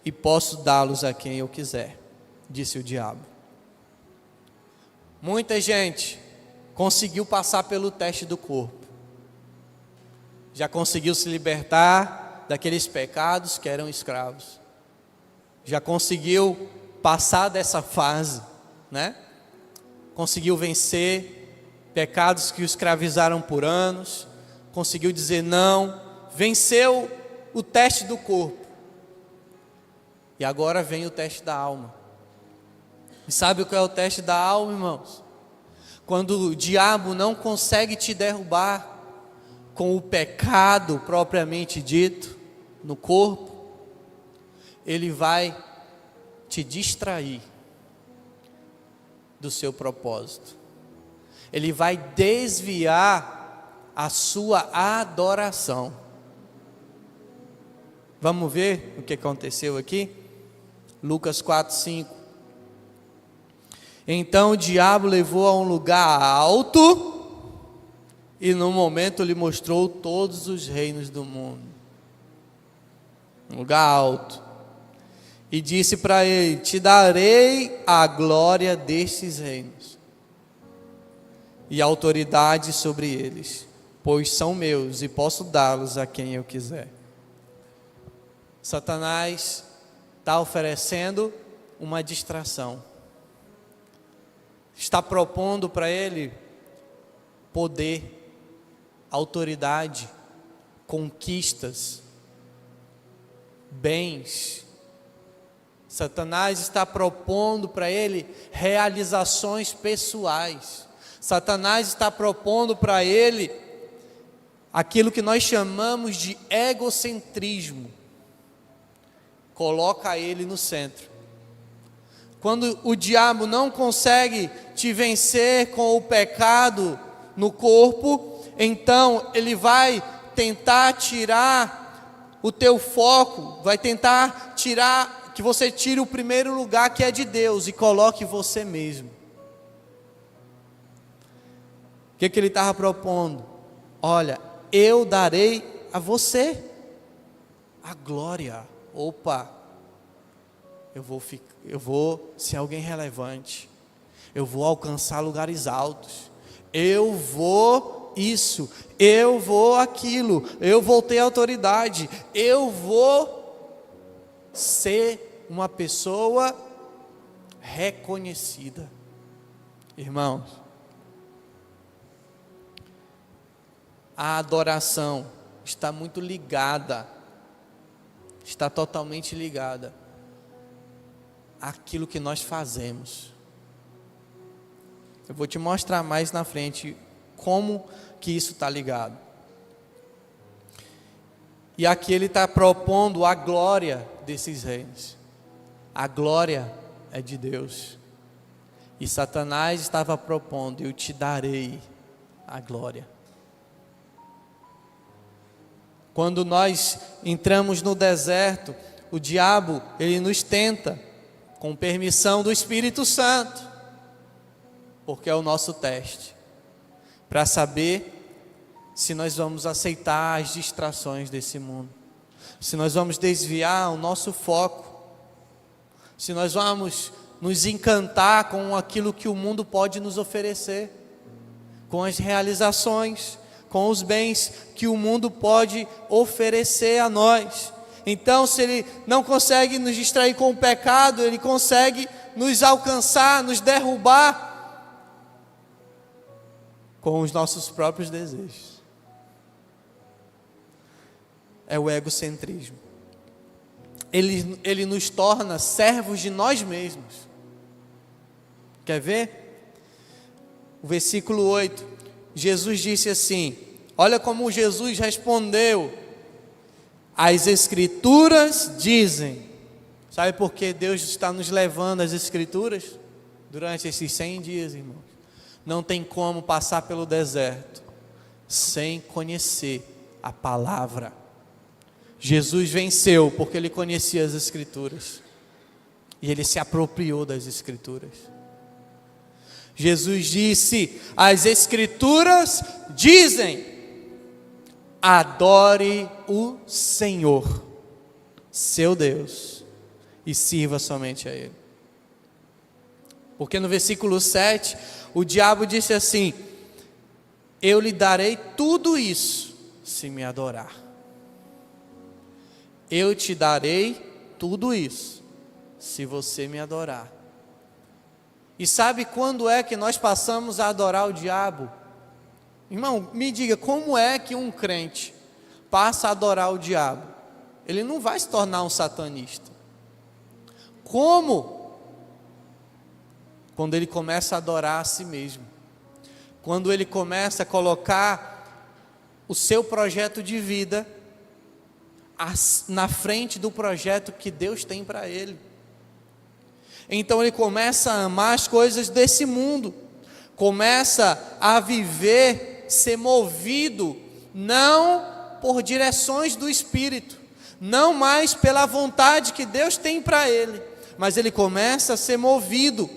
e posso dá-los a quem eu quiser, disse o diabo. Muita gente conseguiu passar pelo teste do corpo, já conseguiu se libertar daqueles pecados que eram escravos, já conseguiu passar dessa fase, né? Conseguiu vencer pecados que o escravizaram por anos, conseguiu dizer não, venceu o teste do corpo. E agora vem o teste da alma. E sabe o que é o teste da alma, irmãos? Quando o diabo não consegue te derrubar com o pecado propriamente dito no corpo, ele vai te distrair do seu propósito. Ele vai desviar a sua adoração. Vamos ver o que aconteceu aqui? Lucas 4:5. Então o diabo levou a um lugar alto e no momento lhe mostrou todos os reinos do mundo. Um lugar alto. E disse para ele: te darei a glória destes reinos e a autoridade sobre eles, pois são meus e posso dá-los a quem eu quiser. Satanás está oferecendo uma distração, está propondo para ele poder, autoridade, conquistas, bens. Satanás está propondo para ele realizações pessoais. Satanás está propondo para ele aquilo que nós chamamos de egocentrismo. Coloca ele no centro. quando o diabo não consegue te vencer com o pecado no corpo, então ele vai tentar tirar o teu foco, vai tentar tirar, que você tire o primeiro lugar que é de Deus e coloque você mesmo. O que ele estava propondo? Olha, eu darei a você a glória. Opa, eu vou ser alguém relevante, eu vou alcançar lugares altos, eu vou isso, eu vou aquilo, eu vou ter autoridade, eu vou ser uma pessoa reconhecida. Irmãos, a adoração está muito ligada, está totalmente ligada àquilo que nós fazemos. Eu vou te mostrar mais na frente como que isso está ligado. E aqui ele está propondo a glória desses reis. A glória é de Deus. E Satanás estava propondo: eu te darei a glória. Quando nós entramos no deserto, o diabo, ele nos tenta, com permissão do Espírito Santo, porque é o nosso teste, para saber se nós vamos aceitar as distrações desse mundo, se nós vamos desviar o nosso foco, se nós vamos nos encantar com aquilo que o mundo pode nos oferecer, com as realizações, com os bens que o mundo pode oferecer a nós. Então, se ele não consegue nos distrair com o pecado, ele consegue nos alcançar, nos derrubar com os nossos próprios desejos. É o egocentrismo. Ele nos torna servos de nós mesmos. Quer ver? O versículo 8, Jesus disse assim, olha como Jesus respondeu: as Escrituras dizem. Sabe por que Deus está nos levando às Escrituras? Durante esses 100 dias, irmãos. Não tem como passar pelo deserto sem conhecer a palavra. Jesus venceu porque ele conhecia as Escrituras. E ele se apropriou das Escrituras. Jesus disse: as Escrituras dizem, adore o Senhor, seu Deus, e sirva somente a Ele. Porque no versículo 7, o diabo disse assim: eu lhe darei tudo isso se me adorar. Eu te darei tudo isso se você me adorar. E sabe quando é que nós passamos a adorar o diabo? Irmão, me diga, como é que um crente passa a adorar o diabo? Ele não vai se tornar um satanista. Como? Quando ele começa a adorar a si mesmo. Quando ele começa a colocar o seu projeto de vida na frente do projeto que Deus tem para ele. Então ele começa a amar as coisas desse mundo, começa a viver, ser movido, não por direções do Espírito, não mais pela vontade que Deus tem para ele, mas ele começa a ser movido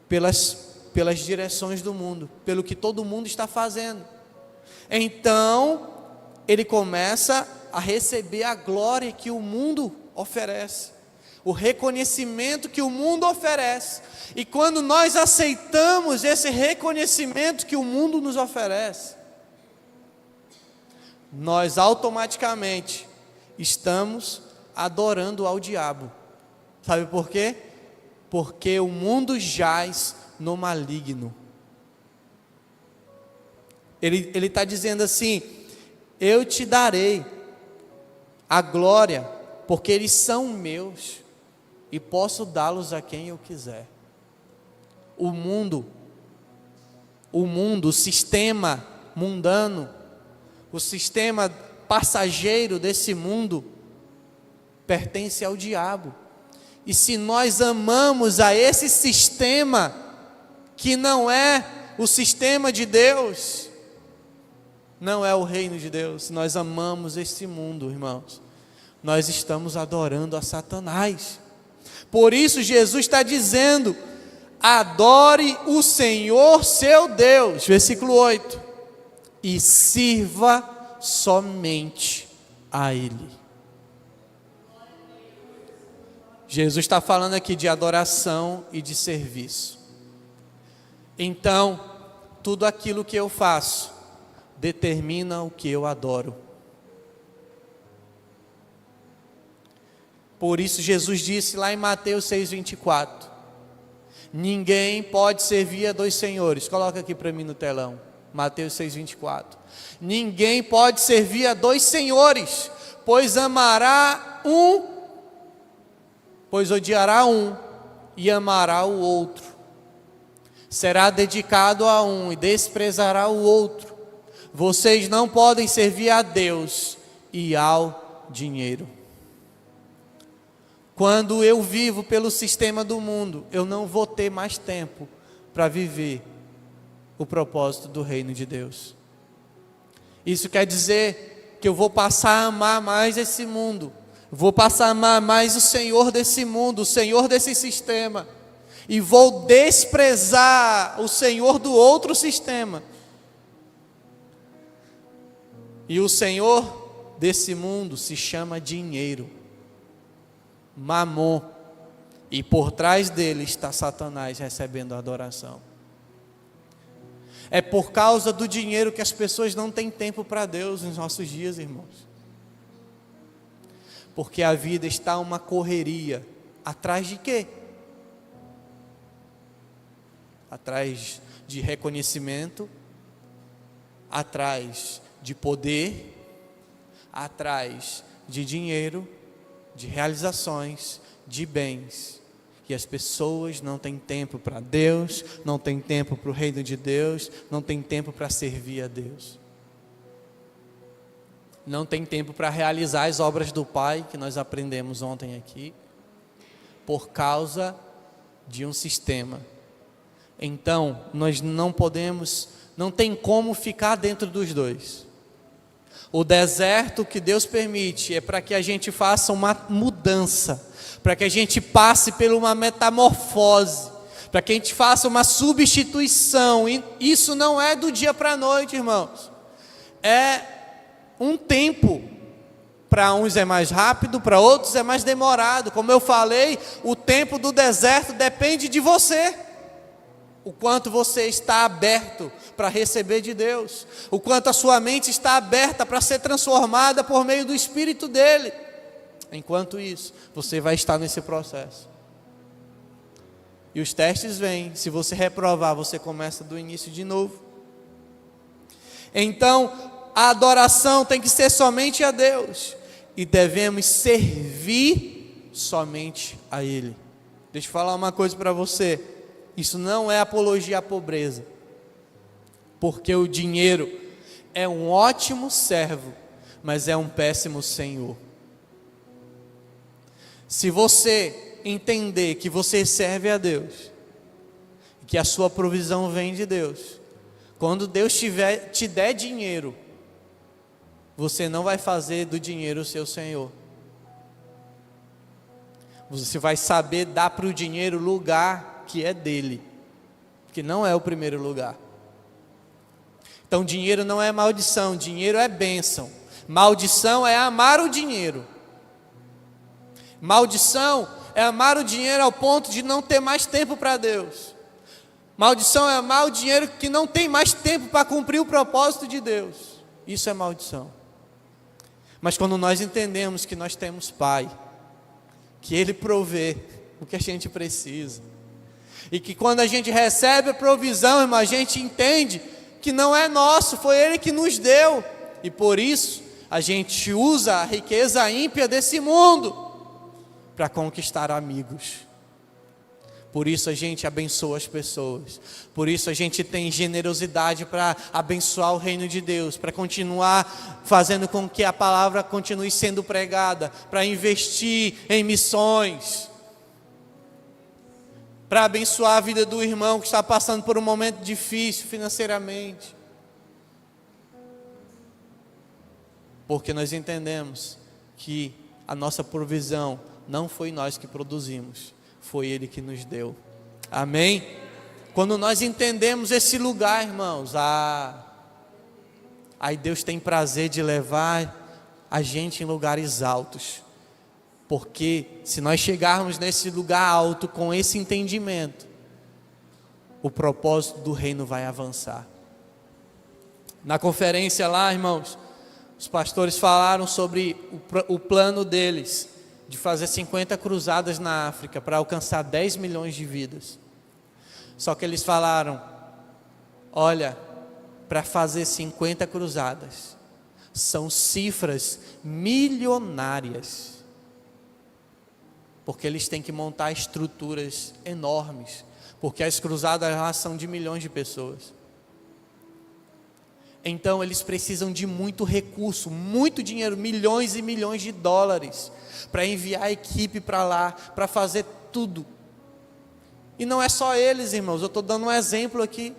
pelas direções do mundo, pelo que todo mundo está fazendo. Então ele começa a receber a glória que o mundo oferece, o reconhecimento que o mundo oferece. E quando nós aceitamos esse reconhecimento que o mundo nos oferece, nós automaticamente estamos adorando ao diabo. Sabe por quê? Porque o mundo jaz no maligno. Ele está dizendo assim: eu te darei a glória, porque eles são meus, e posso dá-los a quem eu quiser. O mundo, o sistema mundano, o sistema passageiro desse mundo pertence ao diabo. E se nós amamos a esse sistema, que não é o sistema de Deus, não é o reino de Deus, se nós amamos esse mundo, irmãos, nós estamos adorando a Satanás. Por isso Jesus está dizendo: adore o Senhor seu Deus, versículo 8, e sirva somente a Ele. Jesus está falando aqui de adoração e de serviço. Então, tudo aquilo que eu faço determina o que eu adoro. Por isso Jesus disse lá em Mateus 6,24: ninguém pode servir a dois senhores. Coloca aqui para mim no telão, Mateus 6,24. Ninguém pode servir a dois senhores, pois odiará um e amará o outro. Será dedicado a um e desprezará o outro. Vocês não podem servir a Deus e ao dinheiro. Quando eu vivo pelo sistema do mundo, eu não vou ter mais tempo para viver o propósito do reino de Deus. Isso quer dizer que eu vou passar a amar mais esse mundo, vou passar a amar mais o Senhor desse mundo, o Senhor desse sistema, e vou desprezar o Senhor do outro sistema. E o Senhor desse mundo se chama dinheiro, Mamon, e por trás dele está Satanás recebendo a adoração. É por causa do dinheiro que as pessoas não têm tempo para Deus nos nossos dias, irmãos. Porque a vida está uma correria. Atrás de quê? Atrás de reconhecimento, atrás de poder, atrás de dinheiro, de realizações, de bens. E as pessoas não têm tempo para Deus, não têm tempo para o reino de Deus, não têm tempo para servir a Deus. Não tem tempo para realizar as obras do Pai, que nós aprendemos ontem aqui, por causa de um sistema. Então, nós não podemos, não tem como ficar dentro dos dois. O deserto que Deus permite é para que a gente faça uma mudança, para que a gente passe por uma metamorfose, para que a gente faça uma substituição. E isso não é do dia para a noite, irmãos. É um tempo. Para uns é mais rápido, para outros é mais demorado. Como eu falei, o tempo do deserto depende de você. O quanto você está aberto para receber de Deus, o quanto a sua mente está aberta para ser transformada por meio do Espírito dele. Enquanto isso, você vai estar nesse processo. E os testes vêm, se você reprovar, você começa do início de novo. Então, a adoração tem que ser somente a Deus, e devemos servir somente a Ele. Deixa eu falar uma coisa para você. Isso não é apologia à pobreza, porque o dinheiro é um ótimo servo, mas é um péssimo senhor. Se você entender que você serve a Deus, que a sua provisão vem de Deus, quando Deus te der dinheiro, você não vai fazer do dinheiro o seu senhor. Você vai saber dar para o dinheiro o lugar que é dele, que não é o primeiro lugar. Então dinheiro não é maldição, dinheiro é bênção. Maldição é amar o dinheiro. Maldição é amar o dinheiro ao ponto de não ter mais tempo para Deus. Maldição é amar o dinheiro que não tem mais tempo para cumprir o propósito de Deus. Isso é maldição. Mas quando nós entendemos que nós temos Pai, que Ele provê o que a gente precisa, e que quando a gente recebe a provisão, irmão, a gente entende que não é nosso, foi Ele que nos deu. E por isso, a gente usa a riqueza ímpia desse mundo para conquistar amigos. Por isso a gente abençoa as pessoas. Por isso a gente tem generosidade para abençoar o reino de Deus, para continuar fazendo com que a palavra continue sendo pregada, para investir em missões. para abençoar a vida do irmão que está passando por um momento difícil financeiramente. Porque nós entendemos que a nossa provisão não foi nós que produzimos, foi Ele que nos deu. Amém? Quando nós entendemos esse lugar, irmãos, aí Deus tem prazer de levar a gente em lugares altos. Porque se nós chegarmos nesse lugar alto com esse entendimento, o propósito do reino vai avançar. Na conferência lá, irmãos, os pastores falaram sobre o plano deles de fazer 50 cruzadas na África para alcançar 10 milhões de vidas. Só que eles falaram: olha, para fazer 50 cruzadas, são cifras milionárias. Porque eles têm que montar estruturas enormes, porque as cruzadas lá são de milhões de pessoas. Então eles precisam de muito recurso, muito dinheiro, milhões e milhões de dólares, para enviar a equipe para lá, para fazer tudo. E não é só eles, irmãos, eu estou dando um exemplo aqui,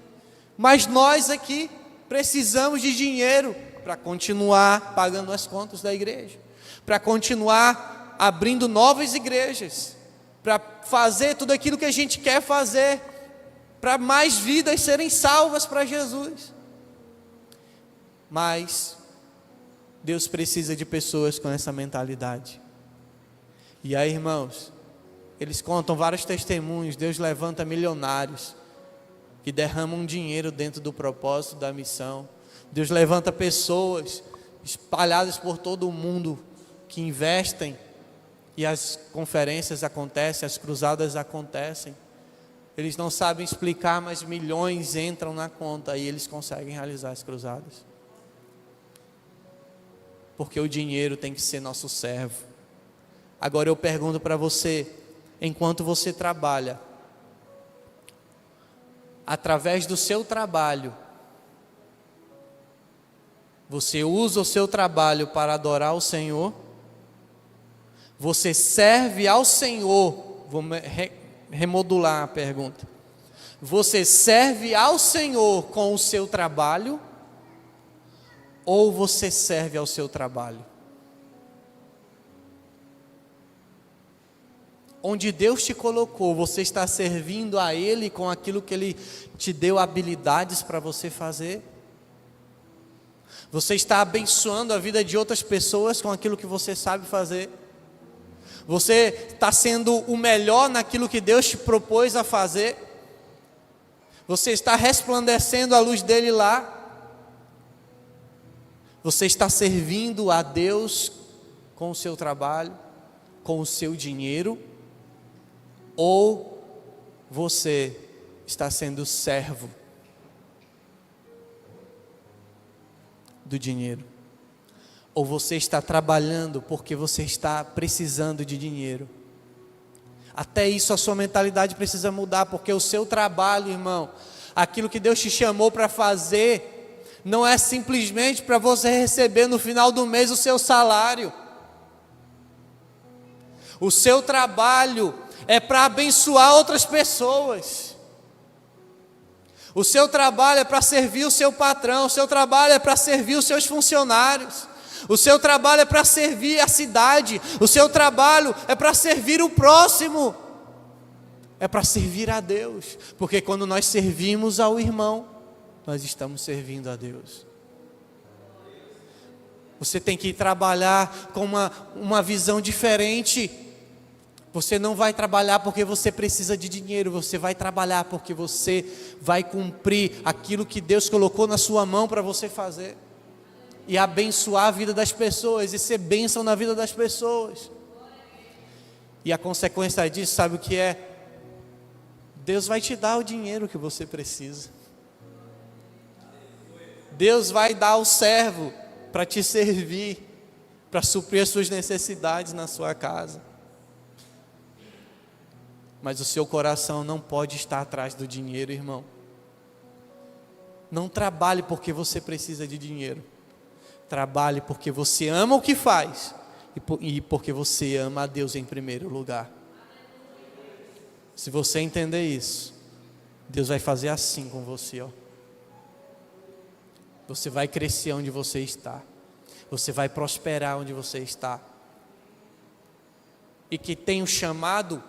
mas nós aqui precisamos de dinheiro para continuar pagando as contas da igreja, para continuar abrindo novas igrejas, para fazer tudo aquilo que a gente quer fazer, para mais vidas serem salvas para Jesus. Mas Deus precisa de pessoas com essa mentalidade. E aí, irmãos, eles contam vários testemunhos. Deus levanta milionários que derramam dinheiro dentro do propósito da missão. Deus levanta pessoas espalhadas por todo o mundo que investem, e as conferências acontecem, as cruzadas acontecem. Eles não sabem explicar, mas milhões entram na conta e eles conseguem realizar as cruzadas. Porque o dinheiro tem que ser nosso servo. Agora eu pergunto para você, enquanto você trabalha, através do seu trabalho, você usa o seu trabalho para adorar o Senhor? Você serve ao Senhor? Vou remodular a pergunta. Você serve ao Senhor com o seu trabalho? Ou você serve ao seu trabalho? Onde Deus te colocou, você está servindo a Ele com aquilo que Ele te deu habilidades para você fazer? Você está abençoando a vida de outras pessoas com aquilo que você sabe fazer? Você está sendo o melhor naquilo que Deus te propôs a fazer? Você está resplandecendo a luz dele lá? Você está servindo a Deus com o seu trabalho, com o seu dinheiro? Ou você está sendo servo do dinheiro? Ou você está trabalhando porque você está precisando de dinheiro? Até isso a sua mentalidade precisa mudar, porque o seu trabalho, irmão, aquilo que Deus te chamou para fazer, não é simplesmente para você receber no final do mês o seu salário. O seu trabalho é para abençoar outras pessoas. O seu trabalho é para servir o seu patrão, o seu trabalho é para servir os seus funcionários, o seu trabalho é para servir a cidade, o seu trabalho é para servir o próximo, é para servir a Deus, porque quando nós servimos ao irmão, nós estamos servindo a Deus. Você tem que trabalhar com uma visão diferente. Você não vai trabalhar porque você precisa de dinheiro, você vai trabalhar porque você vai cumprir aquilo que Deus colocou na sua mão para você fazer, e abençoar a vida das pessoas, e ser bênção na vida das pessoas. E a consequência disso, sabe o que é? Deus vai te dar o dinheiro que você precisa. Deus vai dar o servo para te servir, para suprir as suas necessidades na sua casa. Mas o seu coração não pode estar atrás do dinheiro, irmão. Não trabalhe porque você precisa de dinheiro. Trabalhe porque você ama o que faz e porque você ama a Deus em primeiro lugar. Se você entender isso, Deus vai fazer assim com você, ó. Você vai crescer onde você está. Você vai prosperar onde você está. E que tem o chamado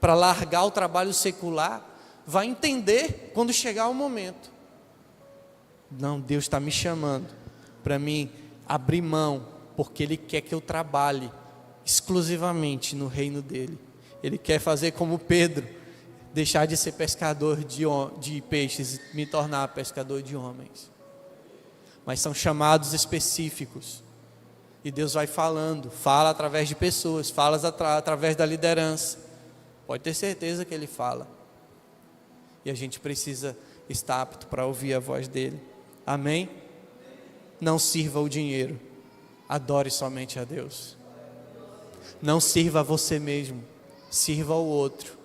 para largar o trabalho secular, vai entender quando chegar o momento. Não, Deus está me chamando para mim abrir mão, porque Ele quer que eu trabalhe exclusivamente no reino dEle. Ele quer fazer como Pedro, deixar de ser pescador de peixes e me tornar pescador de homens. Mas são chamados específicos. E Deus vai falando, fala através de pessoas, fala através da liderança. Pode ter certeza que Ele fala. E a gente precisa estar apto para ouvir a voz dEle. Amém? Não sirva o dinheiro, adore somente a Deus. Não sirva a você mesmo, sirva ao outro.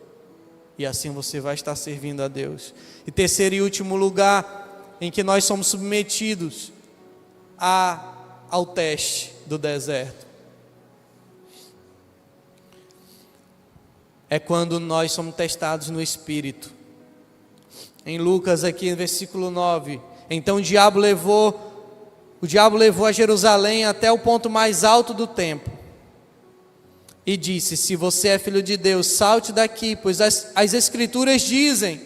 E assim você vai estar servindo a Deus. E terceiro e último lugar em que nós somos submetidos ao teste do deserto é quando nós somos testados no Espírito. Em Lucas aqui, no versículo 9, então o diabo levou a Jerusalém até o ponto mais alto do templo e disse: se você é filho de Deus, salte daqui, pois as escrituras dizem,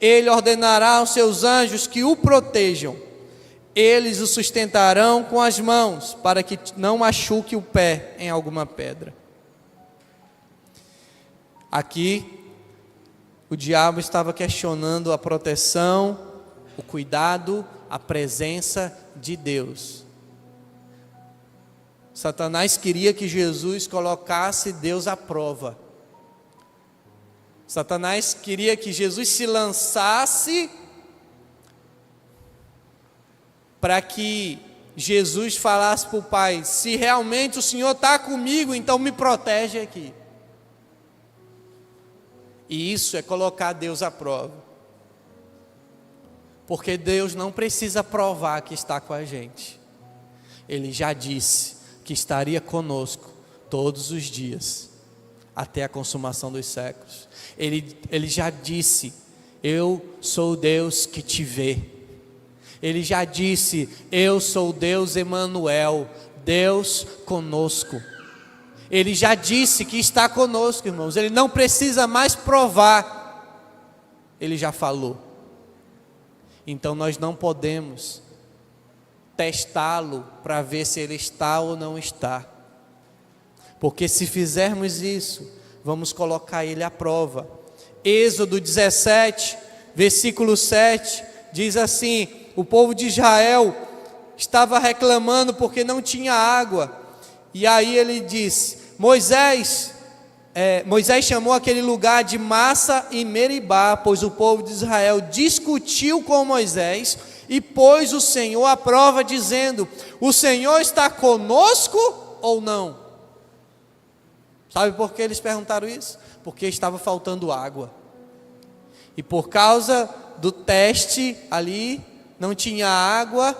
Ele ordenará aos seus anjos que o protejam, eles o sustentarão com as mãos, para que não machuque o pé em alguma pedra. Aqui, o diabo estava questionando a proteção, o cuidado, a presença de Deus. Satanás queria que Jesus colocasse Deus à prova. Satanás queria que Jesus se lançasse para que Jesus falasse para o Pai: se realmente o Senhor está comigo, então me protege aqui. E isso é colocar Deus à prova. Porque Deus não precisa provar que está com a gente. Ele já disse que estaria conosco todos os dias, até a consumação dos séculos. Ele já disse: eu sou o Deus que te vê. Ele já disse: eu sou o Deus Emanuel, Deus conosco. Ele já disse que está conosco, irmãos. Ele não precisa mais provar. Ele já falou. Então nós não podemos testá-lo para ver se ele está ou não está. Porque se fizermos isso, vamos colocar ele à prova. Êxodo 17, versículo 7, diz assim: o povo de Israel estava reclamando porque não tinha água. E aí ele disse: Moisés chamou aquele lugar de Massa e Meribá, pois o povo de Israel discutiu com Moisés e pôs o Senhor à prova, dizendo: o Senhor está conosco ou não? Sabe por que eles perguntaram isso? Porque estava faltando água. E por causa do teste ali, não tinha água.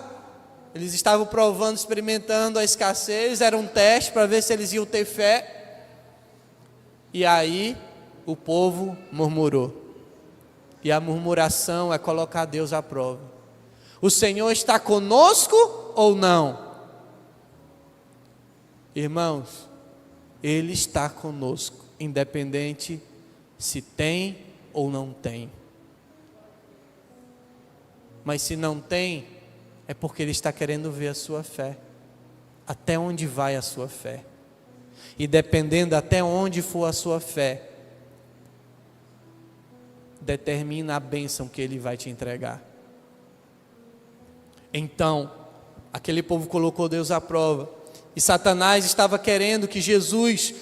Eles estavam provando, experimentando a escassez. Era um teste para ver se eles iam ter fé. E aí o povo murmurou. E a murmuração é colocar Deus à prova. O Senhor está conosco ou não? Irmãos, Ele está conosco, independente se tem ou não tem. Mas se não tem, é porque Ele está querendo ver a sua fé. Até onde vai a sua fé? E dependendo até onde for a sua fé, determina a bênção que Ele vai te entregar. Então, aquele povo colocou Deus à prova. E Satanás estava querendo que Jesus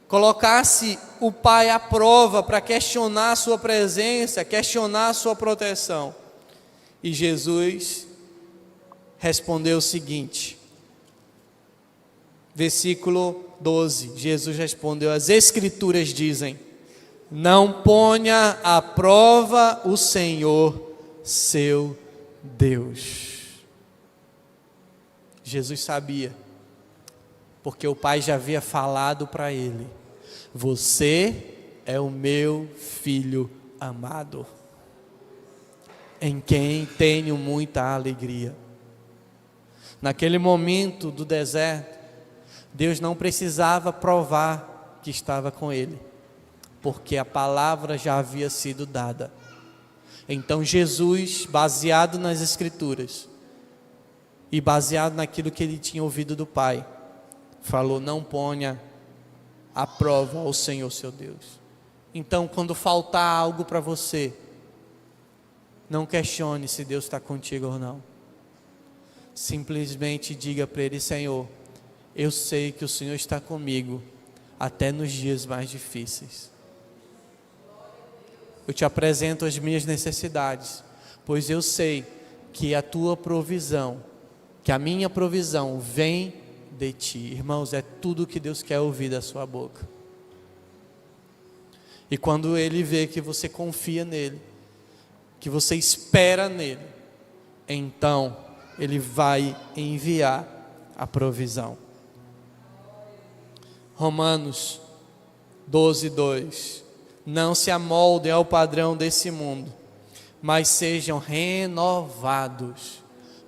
colocasse o Pai à prova para questionar a sua presença, questionar a sua proteção. E Jesus respondeu o seguinte, versículo 12, Jesus respondeu: as Escrituras dizem, não ponha à prova o Senhor, seu Deus. Jesus sabia, porque o Pai já havia falado para ele: você é o meu filho amado, em quem tenho muita alegria. Naquele momento do deserto, Deus não precisava provar que estava com ele, porque a palavra já havia sido dada. Então Jesus, baseado nas Escrituras e baseado naquilo que ele tinha ouvido do Pai, falou: não ponha à prova o Senhor seu Deus. Então, quando faltar algo para você, não questione se Deus está contigo ou não. Simplesmente diga para Ele: Senhor, eu sei que o Senhor está comigo até nos dias mais difíceis. Eu te apresento as minhas necessidades, pois eu sei que a tua provisão, que a minha provisão vem de ti. Irmãos, é tudo que Deus quer ouvir da sua boca. E quando Ele vê que você confia nele, que você espera nele, então Ele vai enviar a provisão. Romanos 12:2. Não se amoldem ao padrão desse mundo, mas sejam renovados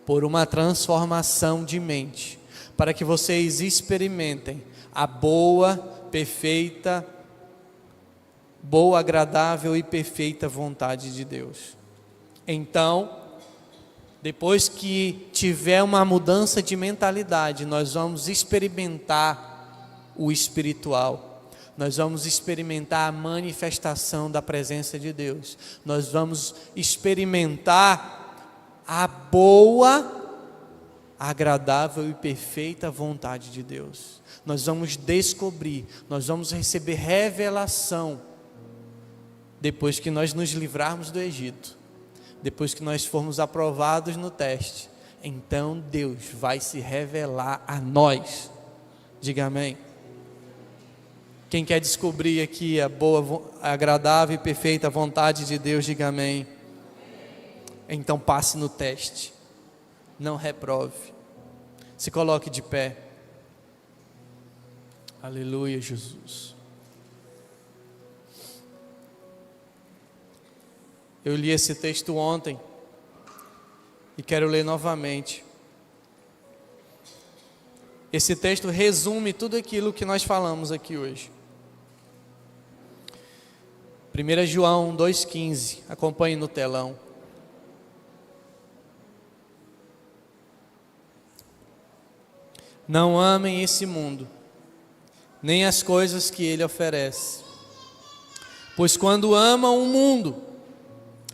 por uma transformação de mente, para que vocês experimentem a boa, agradável e perfeita vontade de Deus. Então, depois que tiver uma mudança de mentalidade, nós vamos experimentar o espiritual. Nós vamos experimentar a manifestação da presença de Deus. Nós vamos experimentar a boa, agradável e perfeita vontade de Deus. Nós vamos descobrir, nós vamos receber revelação depois que nós nos livrarmos do Egito, depois que nós formos aprovados no teste. Então Deus vai se revelar a nós. Diga amém. Quem quer descobrir aqui a boa, agradável e perfeita vontade de Deus, diga amém. Então passe no teste, não reprove. Se coloque de pé. Aleluia, Jesus. Eu li esse texto ontem e quero ler novamente. Esse texto resume tudo aquilo que nós falamos aqui hoje. 1 João 2,15, acompanhe no telão. Não amem esse mundo, nem as coisas que ele oferece. Pois quando amam o mundo,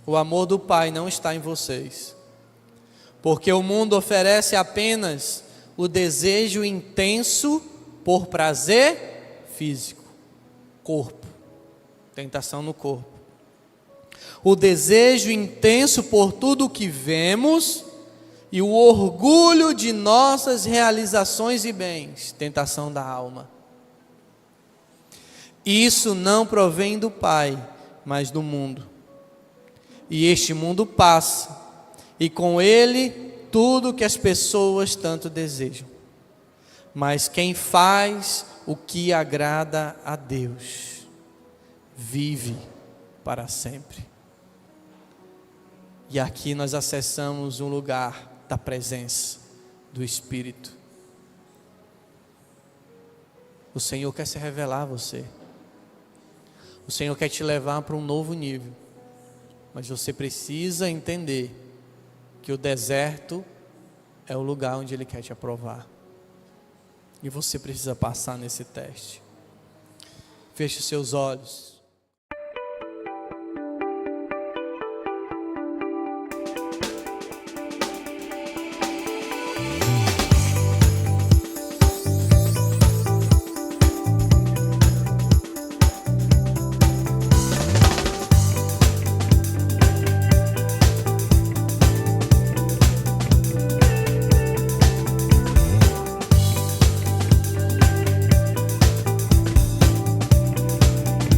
o amor do Pai não está em vocês. Porque o mundo oferece apenas o desejo intenso por prazer físico, corpo. Tentação no corpo. O desejo intenso por tudo o que vemos e o orgulho de nossas realizações e bens, tentação da alma. Isso não provém do Pai, mas do mundo. E este mundo passa, e com ele tudo que as pessoas tanto desejam. Mas quem faz o que agrada a Deus vive para sempre. E aqui nós acessamos um lugar da presença do Espírito. O Senhor quer se revelar a você. O Senhor quer te levar para um novo nível. Mas você precisa entender que o deserto é o lugar onde Ele quer te aprovar. E você precisa passar nesse teste. Feche os seus olhos.